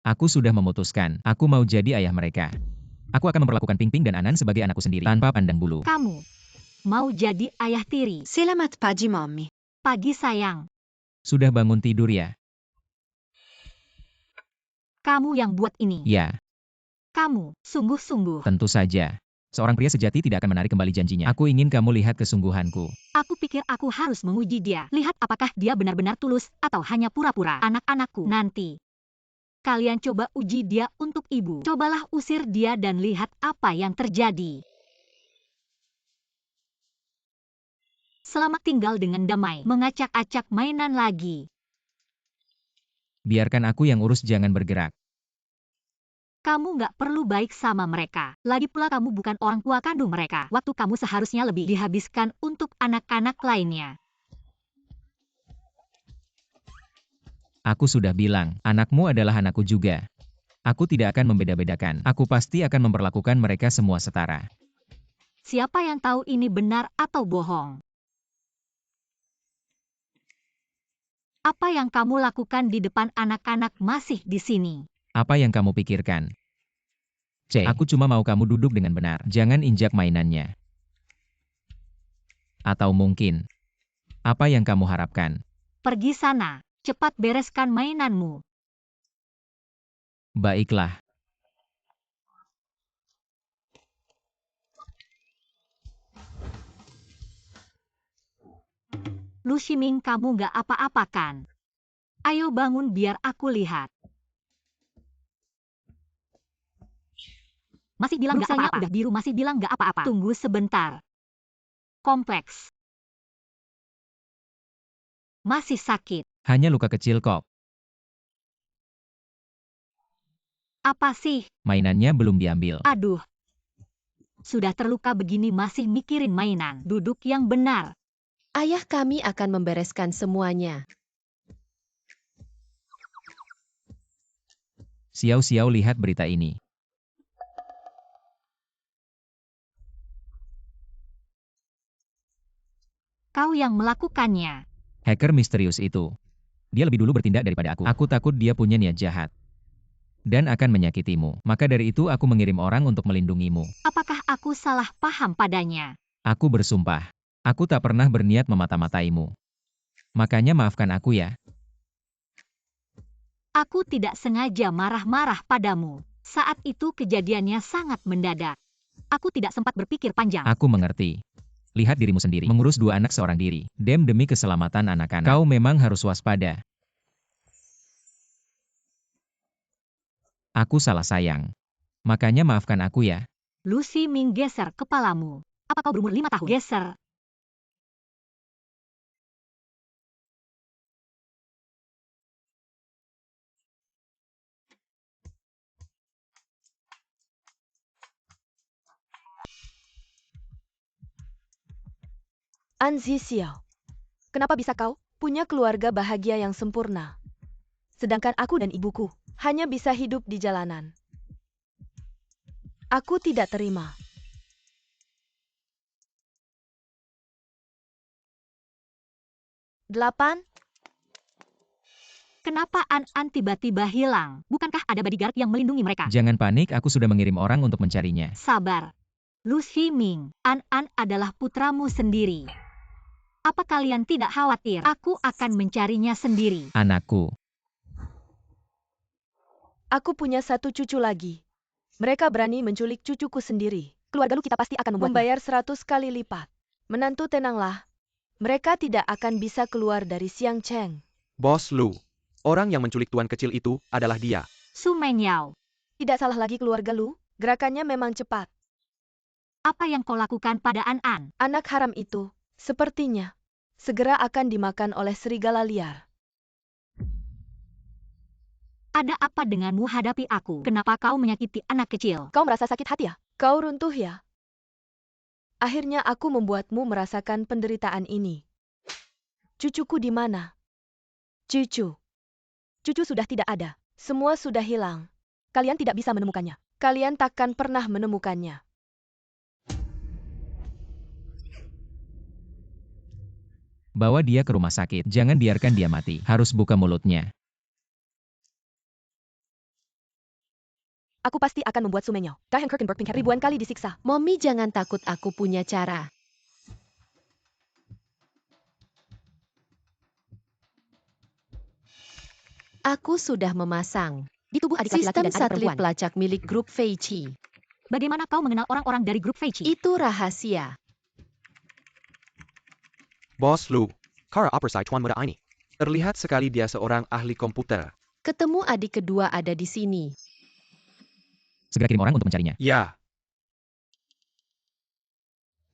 Aku sudah memutuskan. Aku mau jadi ayah mereka. Aku akan memperlakukan Ping Ping dan Anan sebagai anakku sendiri, tanpa pandang bulu. Kamu mau jadi ayah tiri. Selamat pagi, Mami. Pagi sayang. Sudah bangun tidur ya? Kamu yang buat ini. Ya, Kamu, sungguh-sungguh. tentu saja. Seorang pria sejati tidak akan menarik kembali janjinya. Aku ingin kamu lihat kesungguhanku. Aku pikir aku harus menguji dia. Lihat apakah dia benar-benar tulus atau hanya pura-pura. Anak-anakku, nanti. Kalian coba uji dia untuk ibu. Cobalah usir dia dan lihat apa yang terjadi. Selamat tinggal dengan damai. Mengacak-acak mainan lagi. Biarkan aku yang urus, jangan bergerak. Kamu nggak perlu baik sama mereka. Lagi pula kamu bukan orang tua kandung mereka. Waktu kamu seharusnya lebih dihabiskan untuk anak-anak lainnya. Aku sudah bilang, anakmu adalah anakku juga. Aku tidak akan membeda-bedakan. Aku pasti akan memperlakukan mereka semua setara. Siapa yang tahu ini benar atau bohong? Apa yang kamu lakukan di depan anak-anak masih di sini? Apa yang kamu pikirkan? Aku cuma mau kamu duduk dengan benar. Jangan injak mainannya. Atau mungkin, apa yang kamu harapkan? Pergi sana. Cepat bereskan mainanmu. Baiklah. Lu Shiming, kamu nggak apa-apa kan? Ayo bangun biar aku lihat. Masih bilang nggak apa-apa. Udah biru masih bilang nggak apa-apa. Tunggu sebentar. Kompleks. Masih sakit. Hanya luka kecil kok. Apa sih? Mainannya belum diambil. Aduh. Sudah terluka begini masih mikirin mainan. Duduk yang benar. Ayah kami akan membereskan semuanya. Xiao-Xiao, lihat berita ini. Kau yang melakukannya. Hacker misterius itu. Dia lebih dulu bertindak daripada aku. Aku takut dia punya niat jahat. Dan akan menyakitimu. Maka dari itu aku mengirim orang untuk melindungimu. Apakah aku salah paham padanya? Aku bersumpah. Aku tak pernah berniat memata-mataimu. Makanya maafkan aku ya. Aku tidak sengaja marah-marah padamu. Saat itu kejadiannya sangat mendadak. Aku tidak sempat berpikir panjang. Aku mengerti. Lihat dirimu sendiri. Mengurus 2 anak seorang diri. Demi keselamatan anak-anak. Kau memang harus waspada. Aku salah sayang. Makanya maafkan aku ya. Lu Shiming, geser kepalamu. Apa kau berumur 5 tahun? Geser. Anzi Xiao. Kenapa bisa kau punya keluarga bahagia yang sempurna? Sedangkan aku dan ibuku hanya bisa hidup di jalanan. Aku tidak terima. 8. Kenapa An-An tiba-tiba hilang? Bukankah ada bodyguard yang melindungi mereka? Jangan panik, aku sudah mengirim orang untuk mencarinya. Sabar. Lu Ximing, An-An adalah putramu sendiri. Apa kalian tidak khawatir? Aku akan mencarinya sendiri. Anakku. Aku punya satu cucu lagi. Mereka berani menculik cucuku sendiri. Keluarga lu kita pasti akan membayar 100 kali lipat. Menantu tenanglah. Mereka tidak akan bisa keluar dari Siang Cheng. Bos Lu, orang yang menculik tuan kecil itu adalah dia. Su Mengyao, Tidak salah lagi keluarga lu, gerakannya memang cepat. apa yang kau lakukan pada An-An? Anak haram itu, sepertinya, segera akan dimakan oleh serigala liar. Ada apa denganmu hadapi aku? Kenapa kau menyakiti anak kecil? Kau merasa sakit hati ya? Kau runtuh ya? Akhirnya aku membuatmu merasakan penderitaan ini. Cucuku di mana? Cucu. Cucu sudah tidak ada. Semua sudah hilang. Kalian tidak bisa menemukannya. Kalian takkan pernah menemukannya. Bawa dia ke rumah sakit. Jangan biarkan dia mati. Harus buka mulutnya. Aku pasti akan membuat Sumenyo, Daeng Kirkenberg Pingkat ribuan kali disiksa. Mommy jangan takut, aku punya cara. Aku sudah memasang Di tubuh adik laki-laki sistem dan adik satelit perempuan. pelacak milik grup Fei Qi. Bagaimana kau mengenal orang-orang dari grup Fei Qi? Itu rahasia. Bos Lu, Kara opersai tuan muda ini. Terlihat sekali dia seorang ahli komputer. Ketemu adik kedua ada di sini. Segera kirim orang untuk mencarinya. Ya,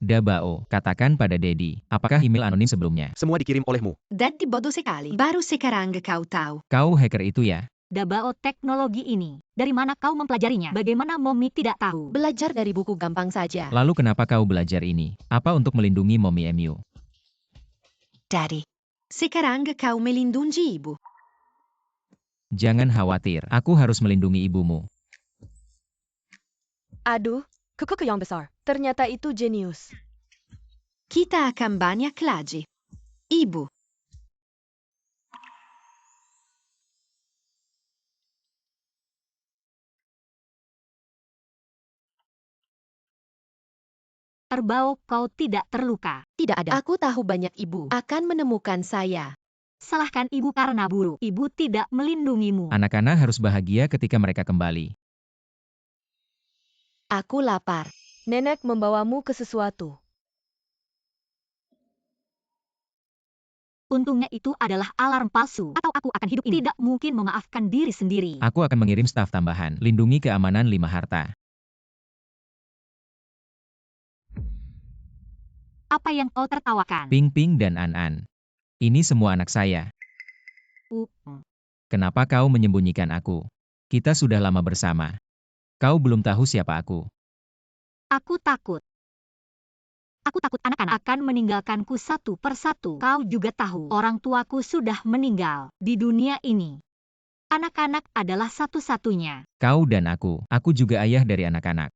Dabao, katakan pada Dedi, apakah email anonim sebelumnya? semua dikirim olehmu. Daddy bodo sekali. Baru sekarang kau tahu. Kau hacker itu ya? Dabao teknologi ini. Dari mana kau mempelajarinya? Bagaimana Mommy tidak tahu? Belajar dari buku gampang saja. Lalu kenapa kau belajar ini? Apa untuk melindungi Mommy MU? Daddy. Sekarang kau melindungi ibu. Jangan khawatir, aku harus melindungi ibumu. Aduh, kuku yang besar. Ternyata itu jenius. Kita akan banyak lagi. Ibu. Erbao, kau tidak terluka. Tidak ada. Aku tahu banyak ibu akan menemukan saya. Salahkan ibu karena buruk. Ibu tidak melindungimu. Anak-anak harus bahagia ketika mereka kembali. Aku lapar. Nenek membawamu ke sesuatu. Untungnya itu adalah alarm palsu. Atau aku akan hidup ini. Tidak mungkin memaafkan diri sendiri. Aku akan mengirim staf tambahan, lindungi keamanan 5 harta. Apa yang kau tertawakan? Ping Ping dan An-An. Ini semua anak saya. Kenapa kau menyembunyikan aku? Kita sudah lama bersama. Kau belum tahu siapa aku. Aku takut. Aku takut anak-anak akan meninggalkanku satu persatu. Kau juga tahu, orang tuaku sudah meninggal di dunia ini. Anak-anak adalah satu-satunya. Kau dan aku juga ayah dari anak-anak.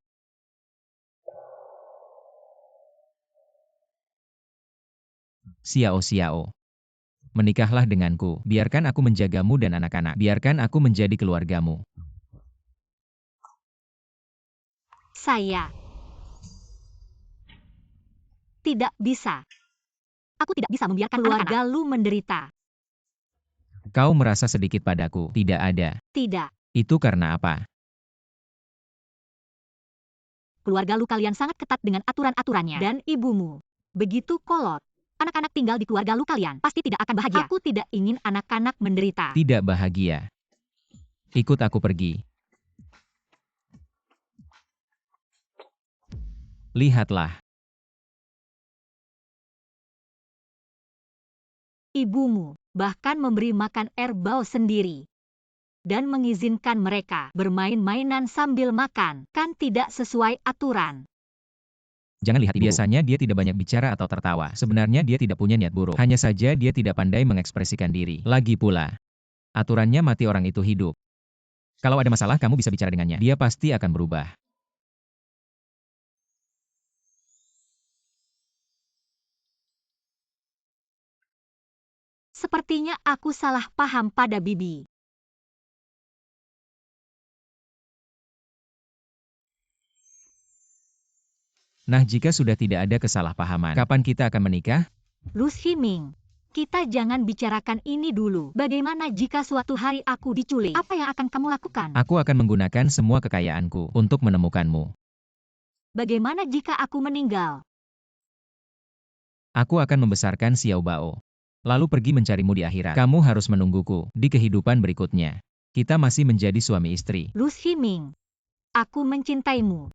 Xiao. Menikahlah denganku, biarkan aku menjagamu dan anak-anak, biarkan aku menjadi keluargamu. Saya tidak bisa. Aku tidak bisa membiarkan keluarga lu menderita. Kau merasa sedikit padaku, tidak ada. Tidak. Itu karena apa? Keluarga lu kalian sangat ketat dengan aturan-aturannya. Dan ibumu begitu kolot. Anak-anak tinggal di keluarga lu kalian pasti tidak akan bahagia. Aku tidak ingin anak-anak menderita. Tidak bahagia. Ikut aku pergi. Lihatlah. Ibumu bahkan memberi makan erbau sendiri. Dan mengizinkan mereka bermain-mainan sambil makan. Kan tidak sesuai aturan. Jangan lihat ibu. Biasanya dia tidak banyak bicara atau tertawa. Sebenarnya dia tidak punya niat buruk. Hanya saja dia tidak pandai mengekspresikan diri. Lagi pula, aturannya mati orang itu hidup. Kalau ada masalah kamu bisa bicara dengannya. Dia pasti akan berubah. Sepertinya aku salah paham pada Bibi. Nah, jika sudah tidak ada kesalahpahaman, kapan kita akan menikah? Lu Himing, kita jangan bicarakan ini dulu. Bagaimana jika suatu hari aku diculik? Apa yang akan kamu lakukan? Aku akan menggunakan semua kekayaanku untuk menemukanmu. Bagaimana jika aku meninggal? Aku akan membesarkan Xiao Bao. Lalu pergi mencarimu di akhirat. Kamu harus menungguku di kehidupan berikutnya. Kita masih menjadi suami istri. Lu Himing, aku mencintaimu.